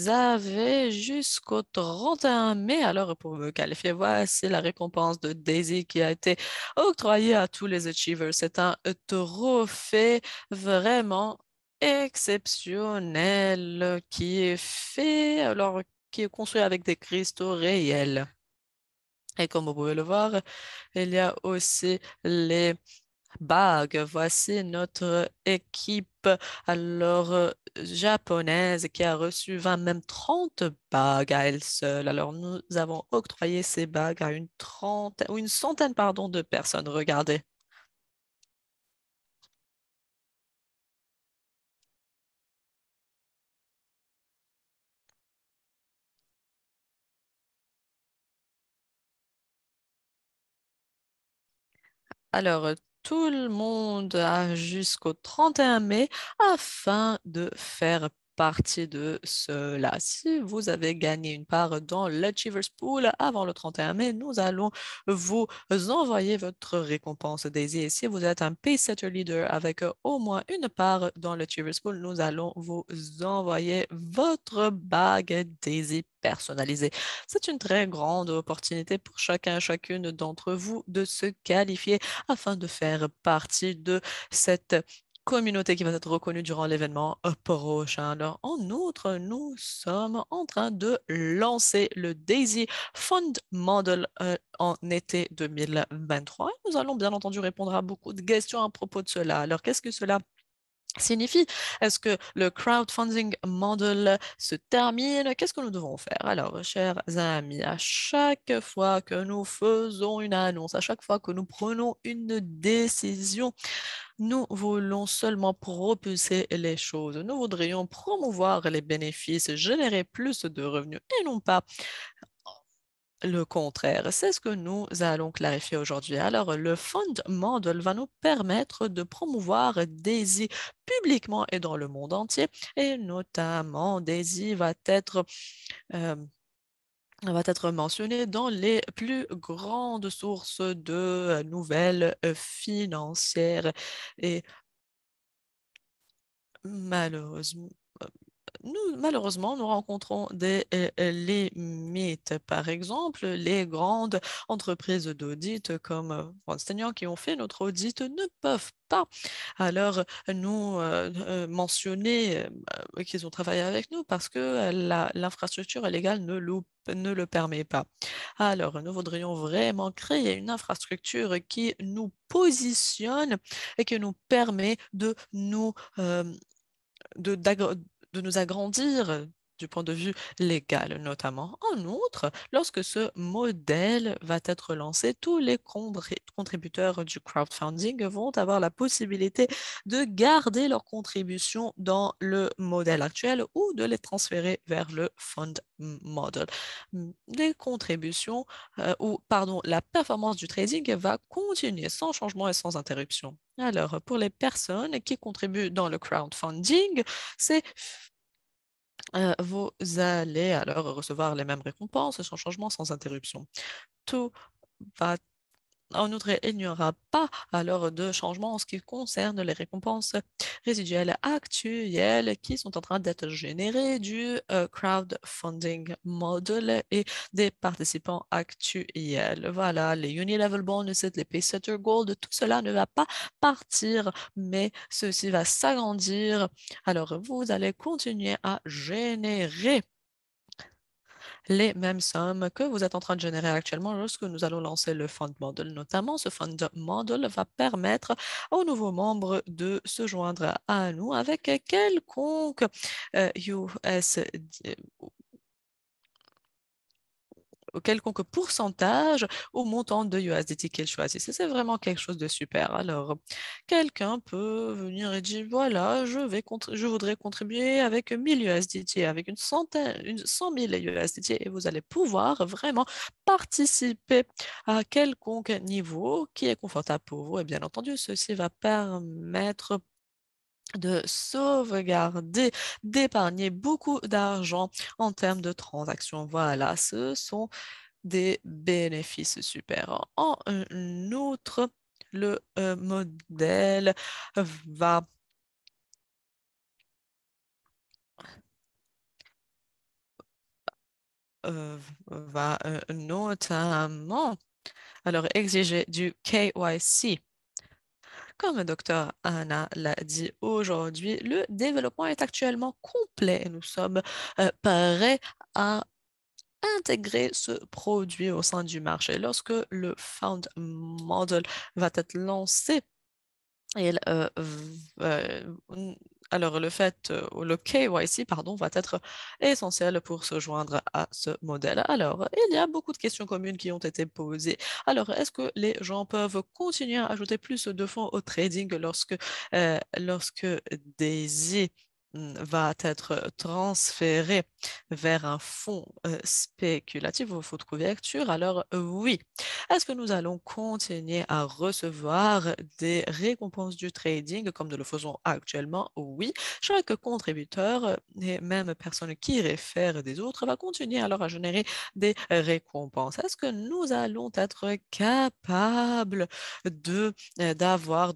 avez jusqu'au 31 mai alors pour me qualifier. Voici la récompense de Daisy qui a été octroyée à tous les Achievers. C'est un trophée vraiment exceptionnel qui est fait, alors qui est construit avec des cristaux réels. Et comme vous pouvez le voir, il y a aussi les bagues. Voici notre équipe alors japonaise qui a reçu 20, même 30 bagues à elle seule. Alors nous avons octroyé ces bagues à une trentaine ou une centaine, pardon, de personnes. Regardez. Alors, tout le monde a jusqu'au 31 mai afin de faire partie de cela. Si vous avez gagné une part dans l'Achievers Pool avant le 31 mai, nous allons vous envoyer votre récompense Daisy. Et si vous êtes un Paysetter Leader avec au moins une part dans l'Achievers Pool, nous allons vous envoyer votre bague Daisy personnalisée. C'est une très grande opportunité pour chacun et chacune d'entre vous de se qualifier afin de faire partie de cette communauté qui va être reconnue durant l'événement prochain. Alors, en outre, nous sommes en train de lancer le Daisy Fund Model en été 2023. Nous allons bien entendu répondre à beaucoup de questions à propos de cela. Alors, qu'est-ce que cela signifie? Est-ce que le crowdfunding model se termine? Qu'est-ce que nous devons faire? Alors, chers amis, à chaque fois que nous faisons une annonce, à chaque fois que nous prenons une décision, nous voulons seulement propulser les choses. Nous voudrions promouvoir les bénéfices, générer plus de revenus et non pas le contraire. C'est ce que nous allons clarifier aujourd'hui. Alors, le Fund Model va nous permettre de promouvoir Daisy publiquement et dans le monde entier. Et notamment, Daisy euh, va être mentionné dans les plus grandes sources de nouvelles financières. Et malheureusement, malheureusement, nous rencontrons des limites. Par exemple, les grandes entreprises d'audit comme Ernst Young qui ont fait notre audit ne peuvent pas alors nous mentionner qu'ils ont travaillé avec nous parce que l'infrastructure légale ne le permet pas. Alors, nous voudrions vraiment créer une infrastructure qui nous positionne et qui nous permet de, d'agr- de nous agrandir du point de vue légal notamment. En outre, lorsque ce modèle va être lancé, tous les contributeurs du crowdfunding vont avoir la possibilité de garder leurs contributions dans le modèle actuel ou de les transférer vers le fund model. Les contributions, ou pardon, la performance du trading va continuer sans changement et sans interruption. Alors, pour les personnes qui contribuent dans le crowdfunding, c'est vous allez alors recevoir les mêmes récompenses sans changement, sans interruption. Tout va en outre, il n'y aura pas alors de changement en ce qui concerne les récompenses résiduelles actuelles qui sont en train d'être générées du crowdfunding model et des participants actuels. Voilà, les Unilevel Bonuses, les Paysetter Gold, tout cela ne va pas partir, mais ceci va s'agrandir. Alors, vous allez continuer à générer les mêmes sommes que vous êtes en train de générer actuellement lorsque nous allons lancer le Fund Model. Notamment, ce Fund Model va permettre aux nouveaux membres de se joindre à nous avec quelconque USD quelconque pourcentage au montant de USDT qu'ils choisissent. Et c'est vraiment quelque chose de super. Alors, quelqu'un peut venir et dire, voilà, je voudrais contribuer avec 1000 USDT, avec une 100 000 USDT, et vous allez pouvoir vraiment participer à quelconque niveau qui est confortable pour vous. Et bien entendu, ceci va permettre de sauvegarder, d'épargner beaucoup d'argent en termes de transactions. Voilà, ce sont des bénéfices super. En outre, le modèle va, notamment alors exiger du KYC. Comme le docteur Anna l'a dit aujourd'hui, le développement est actuellement complet et nous sommes prêts à intégrer ce produit au sein du marché. Lorsque le Found Model va être lancé, il, alors le le KYC, pardon, va être essentiel pour se joindre à ce modèle. Alors, il y a beaucoup de questions communes qui ont été posées. Alors, est-ce que les gens peuvent continuer à ajouter plus de fonds au trading lorsque Daisy va être transféré vers un fonds spéculatif ou fonds de couverture, alors oui. Est-ce que nous allons continuer à recevoir des récompenses du trading comme nous le faisons actuellement? Oui. Chaque contributeur et même personne qui réfère des autres va continuer alors à générer des récompenses. Est-ce que nous allons être capables de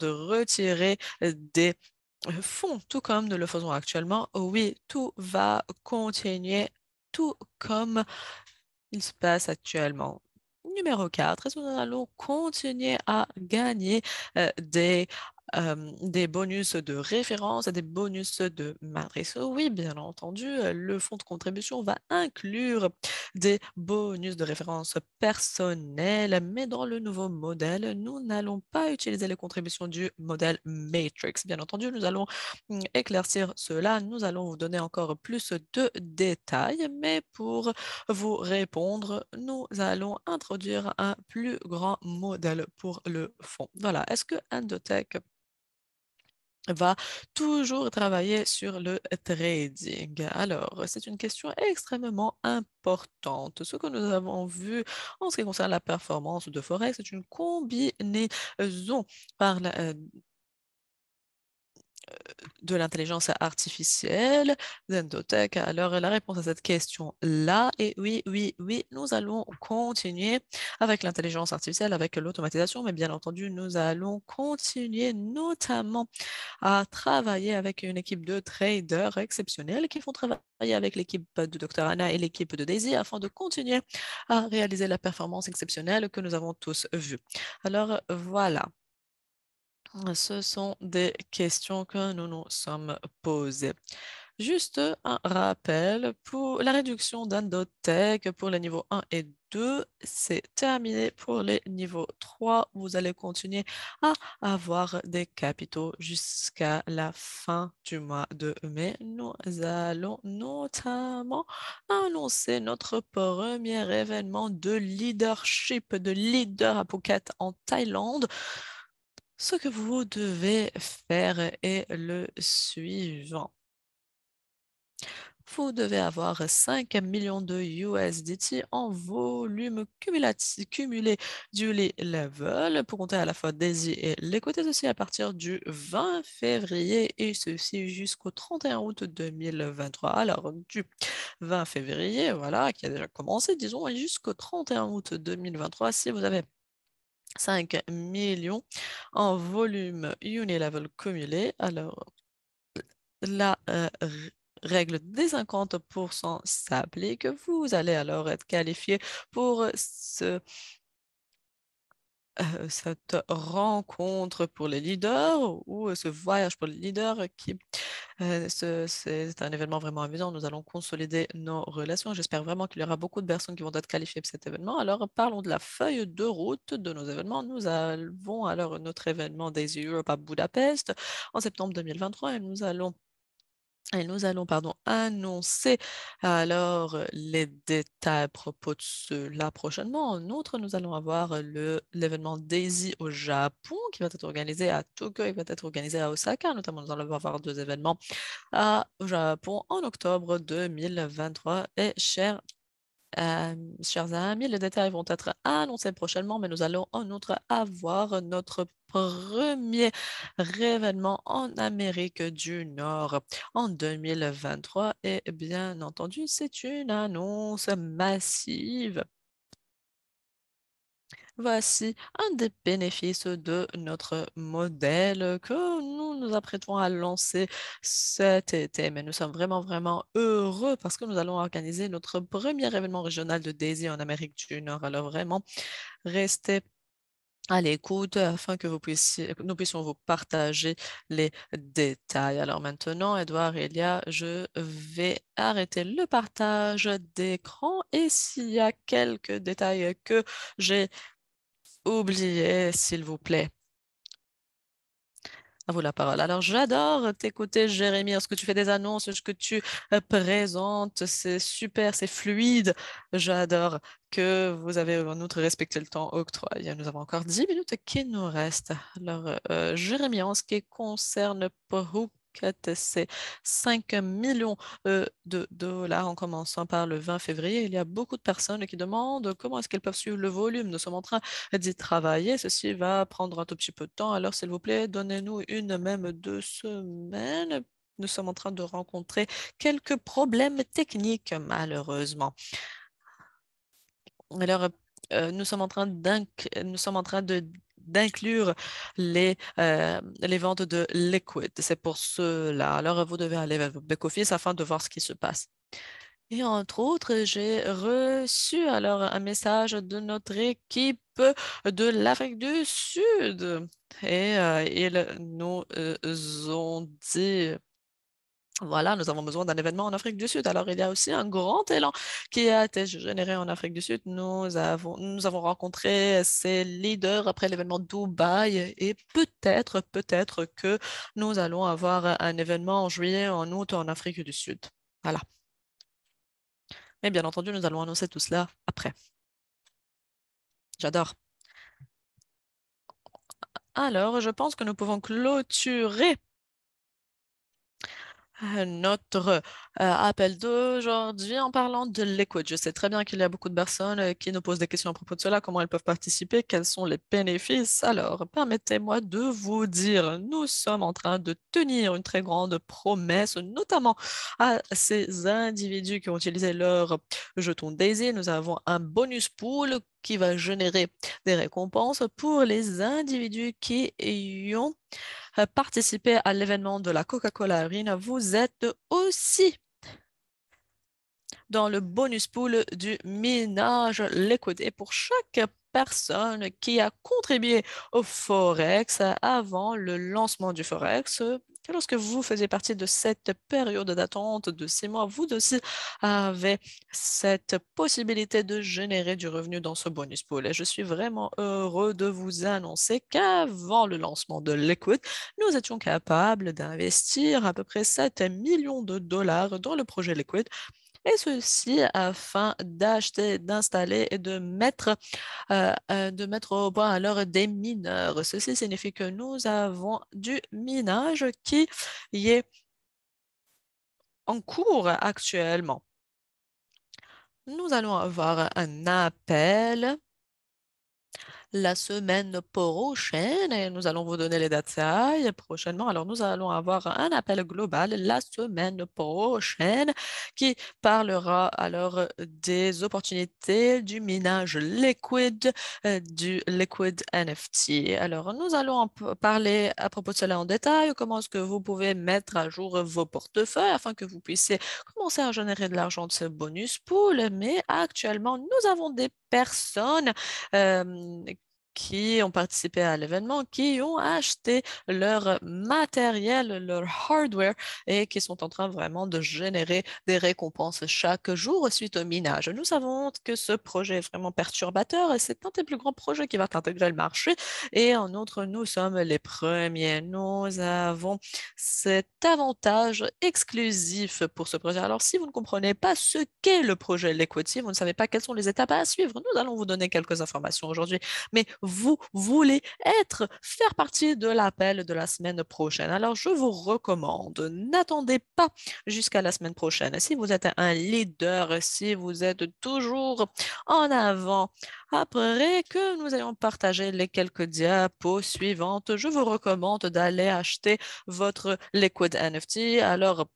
retirer des fonds, tout comme nous le faisons actuellement? Oui, tout va continuer tout comme il se passe actuellement. Numéro 4, est-ce que nous allons continuer à gagner des bonus de référence, des bonus de matrice? Oui, bien entendu, le fonds de contribution va inclure des bonus de référence personnels, mais dans le nouveau modèle, nous n'allons pas utiliser les contributions du modèle Matrix. Bien entendu, nous allons éclaircir cela. Nous allons vous donner encore plus de détails, mais pour vous répondre, nous allons introduire un plus grand modèle pour le fond. Voilà. Est-ce que Endotech va toujours travailler sur le trading? Alors, c'est une question extrêmement importante. Ce que nous avons vu en ce qui concerne la performance de Forex, c'est une combinaison par de l'intelligence artificielle, d'Endotech. Alors, la réponse à cette question-là est oui, oui, oui, nous allons continuer avec l'intelligence artificielle, avec l'automatisation, mais bien entendu, nous allons continuer notamment à travailler avec une équipe de traders exceptionnels qui font travailler avec l'équipe de Dr. Anna et l'équipe de Daisy afin de continuer à réaliser la performance exceptionnelle que nous avons tous vue. Alors, voilà. Ce sont des questions que nous nous sommes posées. Juste un rappel, pour la réduction d'Endotech pour les niveaux 1 et 2, c'est terminé. Pour les niveaux 3, vous allez continuer à avoir des capitaux jusqu'à la fin du mois de mai. Nous allons notamment annoncer notre premier événement de leadership, de leader à Phuket en Thaïlande. Ce que vous devez faire est le suivant. Vous devez avoir 5 millions de USDT en volume cumulé du level pour compter à la fois Daisy et l'écouter ceci à partir du 20 février et ceci jusqu'au 31 août 2023. Alors, du 20 février, voilà, qui a déjà commencé, disons, et jusqu'au 31 août 2023, si vous avez 5 millions en volume Unilevel cumulé. Alors, la règle des 50% s'applique. Vous allez alors être qualifié pour cette rencontre pour les leaders ou ce voyage pour les leaders c'est un événement vraiment amusant. Nous allons consolider nos relations. J'espère vraiment qu'il y aura beaucoup de personnes qui vont être qualifiées pour cet événement. Alors, parlons de la feuille de route de nos événements. Nous avons alors notre événement Daisy Europe à Budapest en septembre 2023 et nous allons annoncer alors les détails à propos de cela prochainement. En outre, nous allons avoir l'événement Daisy au Japon qui va être organisé à Tokyo et va être organisé à Osaka. Notamment, nous allons avoir deux événements au Japon en octobre 2023. Et chers amis, les détails vont être annoncés prochainement, mais nous allons en outre avoir notre premier événement en Amérique du Nord en 2023. Et bien entendu, c'est une annonce massive. Voici un des bénéfices de notre modèle que nous nous apprêtons à lancer cet été. Mais nous sommes vraiment, vraiment heureux parce que nous allons organiser notre premier événement régional de Daisy en Amérique du Nord. Alors vraiment, restez à l'écoute afin que nous puissions vous partager les détails. Alors maintenant, Edouard et Elia, je vais arrêter le partage d'écran et s'il y a quelques détails que j'ai oublié, s'il vous plaît. À vous la parole. Alors, j'adore t'écouter, Jérémy, lorsque tu fais des annonces, ce que tu présentes, c'est super, c'est fluide. J'adore que vous avez en outre respecté le temps octroyé. Nous avons encore 10 minutes qui nous restent. Alors, Jérémy, en ce qui concerne c'est 5 millions de dollars en commençant par le 20 février. Il y a beaucoup de personnes qui demandent comment est-ce qu'elles peuvent suivre le volume. Nous sommes en train d'y travailler. Ceci va prendre un tout petit peu de temps. Alors, s'il vous plaît, donnez-nous une même 2 semaines. Nous sommes en train de rencontrer quelques problèmes techniques, malheureusement. Alors, nous sommes en train d'inclure les ventes de liquid. C'est pour cela. Alors, vous devez aller vers votre back-office afin de voir ce qui se passe. Et entre autres, j'ai reçu alors un message de notre équipe de l'Afrique du Sud. Et ils nous ont dit voilà, nous avons besoin d'un événement en Afrique du Sud. Alors, il y a aussi un grand élan qui a été généré en Afrique du Sud. Nous avons rencontré ces leaders après l'événement Dubaï et peut-être que nous allons avoir un événement en juillet, en août en Afrique du Sud. Voilà. Mais bien entendu, nous allons annoncer tout cela après. J'adore. Alors, je pense que nous pouvons clôturer notre appel d'aujourd'hui en parlant de Liquid. Je sais très bien qu'il y a beaucoup de personnes qui nous posent des questions à propos de cela, comment elles peuvent participer, quels sont les bénéfices. Alors, permettez-moi de vous dire, nous sommes en train de tenir une très grande promesse, notamment à ces individus qui ont utilisé leur jeton Daisy. Nous avons un bonus pool qui va générer des récompenses pour les individus qui ont participé à l'événement de la Coca-Cola Arena. Vous êtes aussi dans le bonus pool du minage liquide. Et pour chaque personne qui a contribué au Forex avant le lancement du Forex, lorsque vous faisiez partie de cette période d'attente de 6 mois, vous aussi avez cette possibilité de générer du revenu dans ce bonus pool. Et je suis vraiment heureux de vous annoncer qu'avant le lancement de Liquid, nous étions capables d'investir à peu près 7 millions de dollars dans le projet Liquid et ceci afin d'acheter, d'installer et de mettre au point alors des mineurs. Ceci signifie que nous avons du minage qui y est en cours actuellement. Nous allons avoir un appel la semaine prochaine et nous allons vous donner les détails prochainement. Alors, nous allons avoir un appel global la semaine prochaine qui parlera alors des opportunités du minage liquide, du liquid NFT. Alors, nous allons parler à propos de cela en détail, comment est-ce que vous pouvez mettre à jour vos portefeuilles afin que vous puissiez commencer à générer de l'argent de ce bonus pool. Mais actuellement, nous avons des personnes euh, qui ont participé à l'événement, qui ont acheté leur matériel, leur hardware et qui sont en train vraiment de générer des récompenses chaque jour suite au minage. Nous savons que ce projet est vraiment perturbateur et c'est un des plus grands projets qui va intégrer le marché. Et en outre, nous sommes les premiers. Nous avons cet avantage exclusif pour ce projet. Alors, si vous ne comprenez pas ce qu'est le projet Liquid, si vous ne savez pas quelles sont les étapes à suivre, nous allons vous donner quelques informations aujourd'hui, mais vous voulez faire partie de l'appel de la semaine prochaine. Alors, je vous recommande, n'attendez pas jusqu'à la semaine prochaine. Si vous êtes un leader, si vous êtes toujours en avant, après que nous ayons partagé les quelques diapos suivantes, je vous recommande d'aller acheter votre Liquid NFT. Alors,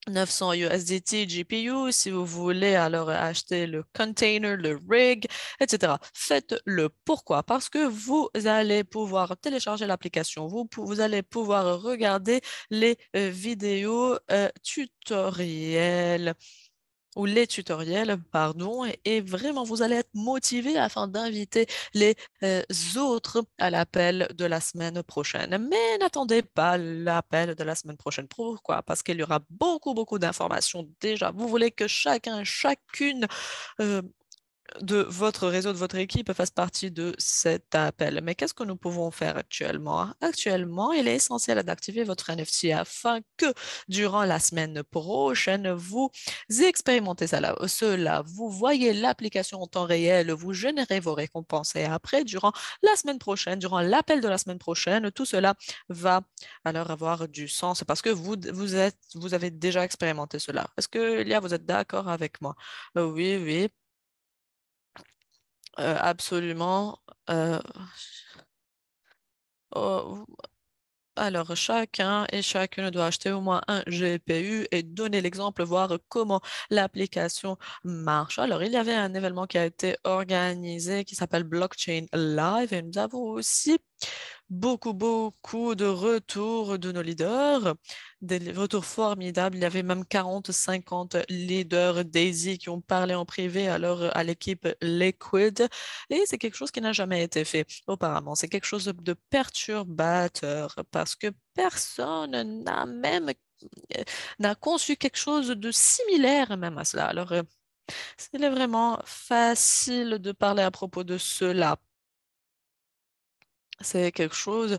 900 USDT GPU, si vous voulez alors acheter le container, le rig, etc. Faites-le. Pourquoi? Parce que vous allez pouvoir télécharger l'application, vous allez pouvoir regarder les vidéos tutoriels ou les tutoriels, pardon, et vraiment vous allez être motivé afin d'inviter les autres à l'appel de la semaine prochaine. Mais n'attendez pas l'appel de la semaine prochaine. Pourquoi? Parce qu'il y aura beaucoup d'informations déjà. Vous voulez que chacune de votre réseau, de votre équipe fasse partie de cet appel. Mais qu'est-ce que nous pouvons faire actuellement? Actuellement, il est essentiel d'activer votre NFT afin que durant la semaine prochaine, vous expérimentez cela. Vous voyez l'application en temps réel, vous générez vos récompenses et après, durant la semaine prochaine, durant l'appel de la semaine prochaine, tout cela va alors avoir du sens parce que vous avez déjà expérimenté cela. Est-ce que, Elia, vous êtes d'accord avec moi? Oui, oui. Absolument. Euh, oh, alors, chacun et chacune doit acheter au moins un GPU et donner l'exemple, voir comment l'application marche. Alors, il y avait un événement qui a été organisé qui s'appelle Blockchain Live et nous avons aussi beaucoup de retours de nos leaders, des retours formidables. Il y avait même 40, 50 leaders Daisy qui ont parlé en privé à l'équipe Liquid et c'est quelque chose qui n'a jamais été fait auparavant. C'est quelque chose de perturbateur parce que personne n'a conçu quelque chose de similaire même à cela. Alors, il est vraiment facile de parler à propos de cela. C'est quelque chose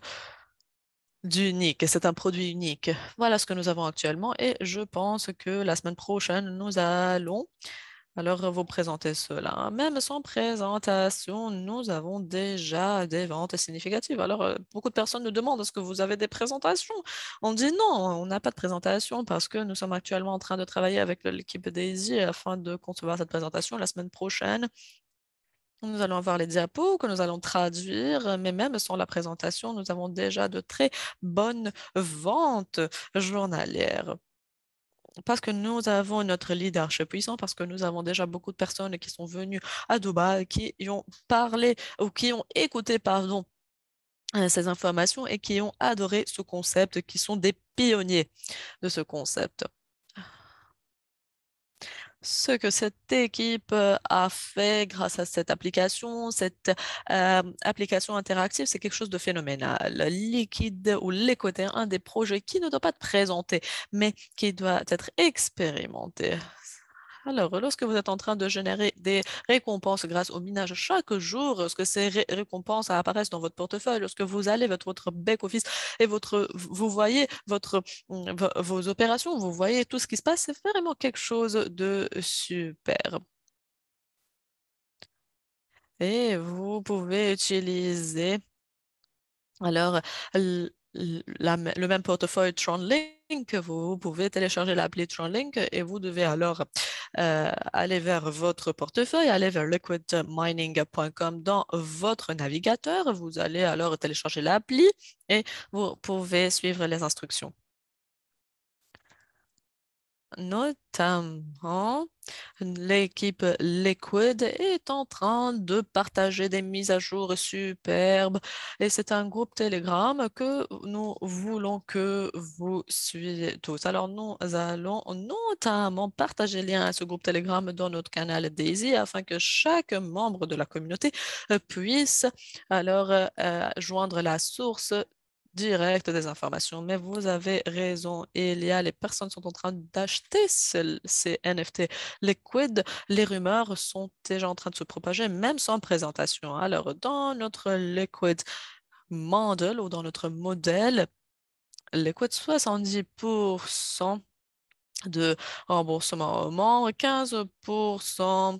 d'unique. C'est un produit unique. Voilà ce que nous avons actuellement et je pense que la semaine prochaine, nous allons alors vous présenter cela. Même sans présentation, nous avons déjà des ventes significatives. Alors, beaucoup de personnes nous demandent est-ce que vous avez des présentations? On dit non, on n'a pas de présentation parce que nous sommes actuellement en train de travailler avec l'équipe Daisy afin de concevoir cette présentation la semaine prochaine. Nous allons avoir les diapos que nous allons traduire, mais même sans la présentation, nous avons déjà de très bonnes ventes journalières. Parce que nous avons notre leadership puissant, parce que nous avons déjà beaucoup de personnes qui sont venues à Dubaï, qui y ont parlé ou qui ont écouté, pardon, ces informations et qui ont adoré ce concept, qui sont des pionniers de ce concept. Ce que cette équipe a fait grâce à cette application interactive, c'est quelque chose de phénoménal. Liquide ou Liquid est un des projets qui ne doit pas être présenté, mais qui doit être expérimenté. Alors, lorsque vous êtes en train de générer des récompenses grâce au minage chaque jour, lorsque ces récompenses apparaissent dans votre portefeuille, lorsque vous allez votre back-office et vous voyez vos opérations, vous voyez tout ce qui se passe, c'est vraiment quelque chose de super. Et vous pouvez utiliser alors le même portefeuille TronLink, vous pouvez télécharger l'appli TronLink et vous devez alors aller vers votre portefeuille, aller vers liquidmining.com dans votre navigateur. Vous allez alors télécharger l'appli et vous pouvez suivre les instructions. Notamment, l'équipe Liquid est en train de partager des mises à jour superbes et c'est un groupe Telegram que nous voulons que vous suiviez tous. Alors, nous allons notamment partager le lien à ce groupe Telegram dans notre canal Daisy afin que chaque membre de la communauté puisse alors joindre la source directe des informations. Mais vous avez raison, les personnes sont en train d'acheter ces NFT liquides. Les rumeurs sont déjà en train de se propager, même sans présentation. Alors, dans notre liquid model ou dans notre modèle, liquid 70% de remboursement au moment, 15%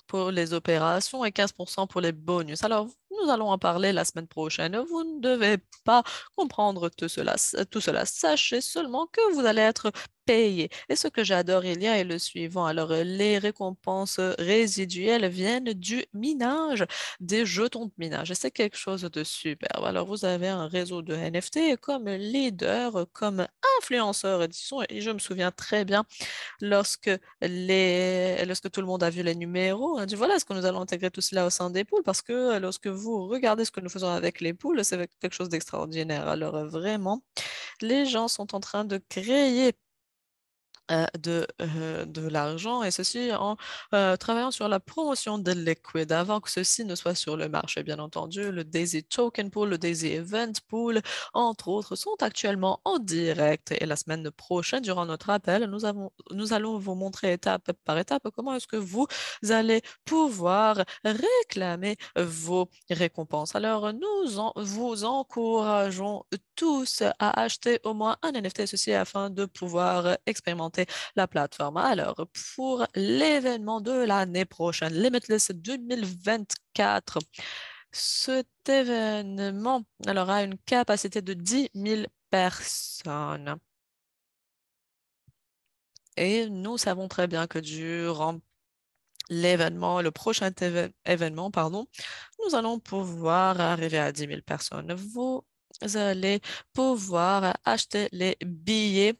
pour les opérations et 15% pour les bonus. Alors, nous allons en parler la semaine prochaine. Vous ne devez pas comprendre tout cela. Sachez seulement que vous allez être payé. Et ce que j'adore, il y a est le suivant. Alors, les récompenses résiduelles viennent du minage, des jetons de minage. Et c'est quelque chose de superbe. Alors, vous avez un réseau de NFT comme leader, comme influenceur, disons, et je me souviens très bien lorsque tout le monde a vu les numéros, on a dit voilà, est-ce que nous allons intégrer tout cela au sein des poules? Parce que lorsque vous regardez ce que nous faisons avec les poules, c'est quelque chose d'extraordinaire. Alors vraiment, les gens sont en train de créer de l'argent, et ceci en travaillant sur la promotion de Liquid avant que ceci ne soit sur le marché. Bien entendu, le Daisy Token Pool, le Daisy Event Pool, entre autres, sont actuellement en direct. Et la semaine prochaine, durant notre appel, nous allons vous montrer étape par étape comment est-ce que vous allez pouvoir réclamer vos récompenses. Alors, vous encourageons tous à acheter au moins un NFT, ceci afin de pouvoir expérimenter la plateforme. Alors, pour l'événement de l'année prochaine, Limitless 2024, cet événement alors, a une capacité de 10 000 personnes. Et nous savons très bien que durant le prochain événement, pardon, nous allons pouvoir arriver à 10 000 personnes. Vous allez pouvoir acheter les billets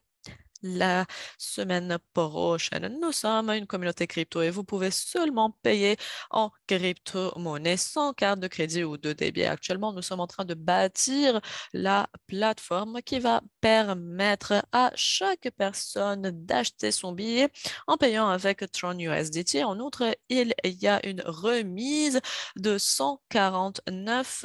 la semaine prochaine. Nous sommes une communauté crypto et vous pouvez seulement payer en crypto-monnaie sans carte de crédit ou de débit. Actuellement, nous sommes en train de bâtir la plateforme qui va permettre à chaque personne d'acheter son billet en payant avec Tron USDT. En outre, il y a une remise de 149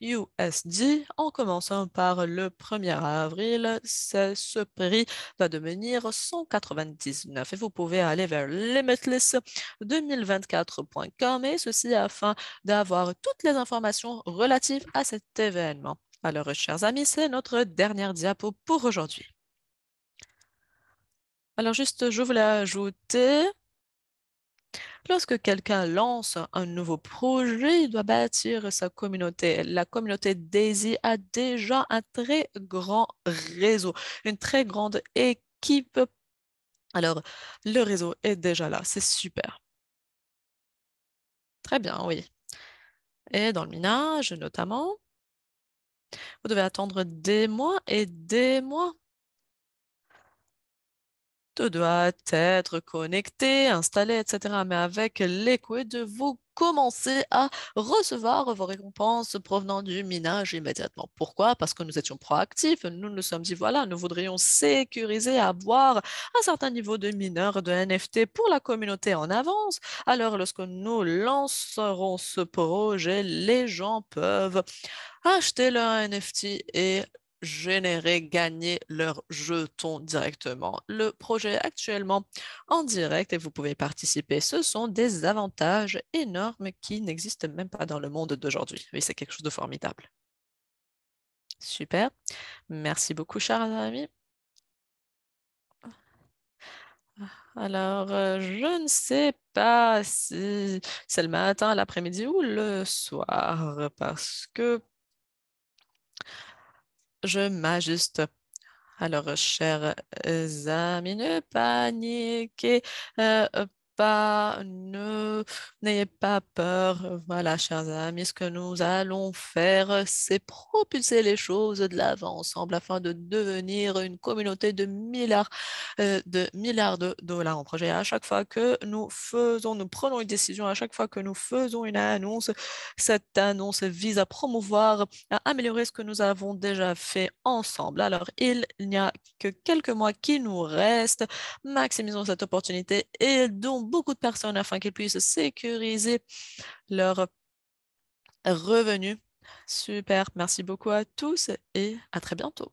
USD en commençant par le 1er avril. C'est ce prix va devenir 199 et vous pouvez aller vers limitless2024.com et ceci afin d'avoir toutes les informations relatives à cet événement. Alors, chers amis, c'est notre dernière diapo pour aujourd'hui. Alors, juste, je voulais ajouter, lorsque quelqu'un lance un nouveau projet, il doit bâtir sa communauté. La communauté Daisy a déjà un très grand réseau, une très grande équipe. Alors, le réseau est déjà là, c'est super. Très bien, oui. Et dans le minage, notamment, vous devez attendre des mois et des mois. Tout doit être connecté, installé, etc. Mais avec Liquid, vous commencez à recevoir vos récompenses provenant du minage immédiatement. Pourquoi? Parce que nous étions proactifs. Nous nous sommes dit, voilà, nous voudrions sécuriser, avoir un certain niveau de mineurs de NFT pour la communauté en avance. Alors, lorsque nous lancerons ce projet, les gens peuvent acheter leur NFT et générer, gagner leurs jetons directement. Le projet est actuellement en direct et vous pouvez participer. Ce sont des avantages énormes qui n'existent même pas dans le monde d'aujourd'hui. Oui, c'est quelque chose de formidable. Super. Merci beaucoup, chers amis. Alors, je ne sais pas si c'est le matin, l'après-midi ou le soir, parce que je m'ajuste. Alors, chers amis, ne paniquez pas, n'ayez pas peur. Voilà, chers amis, ce que nous allons faire, c'est propulser les choses de l'avant ensemble afin de devenir une communauté de milliards de dollars en projet. À chaque fois que nous prenons une décision, à chaque fois que nous faisons une annonce, cette annonce vise à promouvoir à améliorer ce que nous avons déjà fait ensemble. Alors, il n'y a que quelques mois qui nous restent. Maximisons cette opportunité et aidons beaucoup de personnes afin qu'ils puissent sécuriser leurs revenus. Super, merci beaucoup à tous et à très bientôt.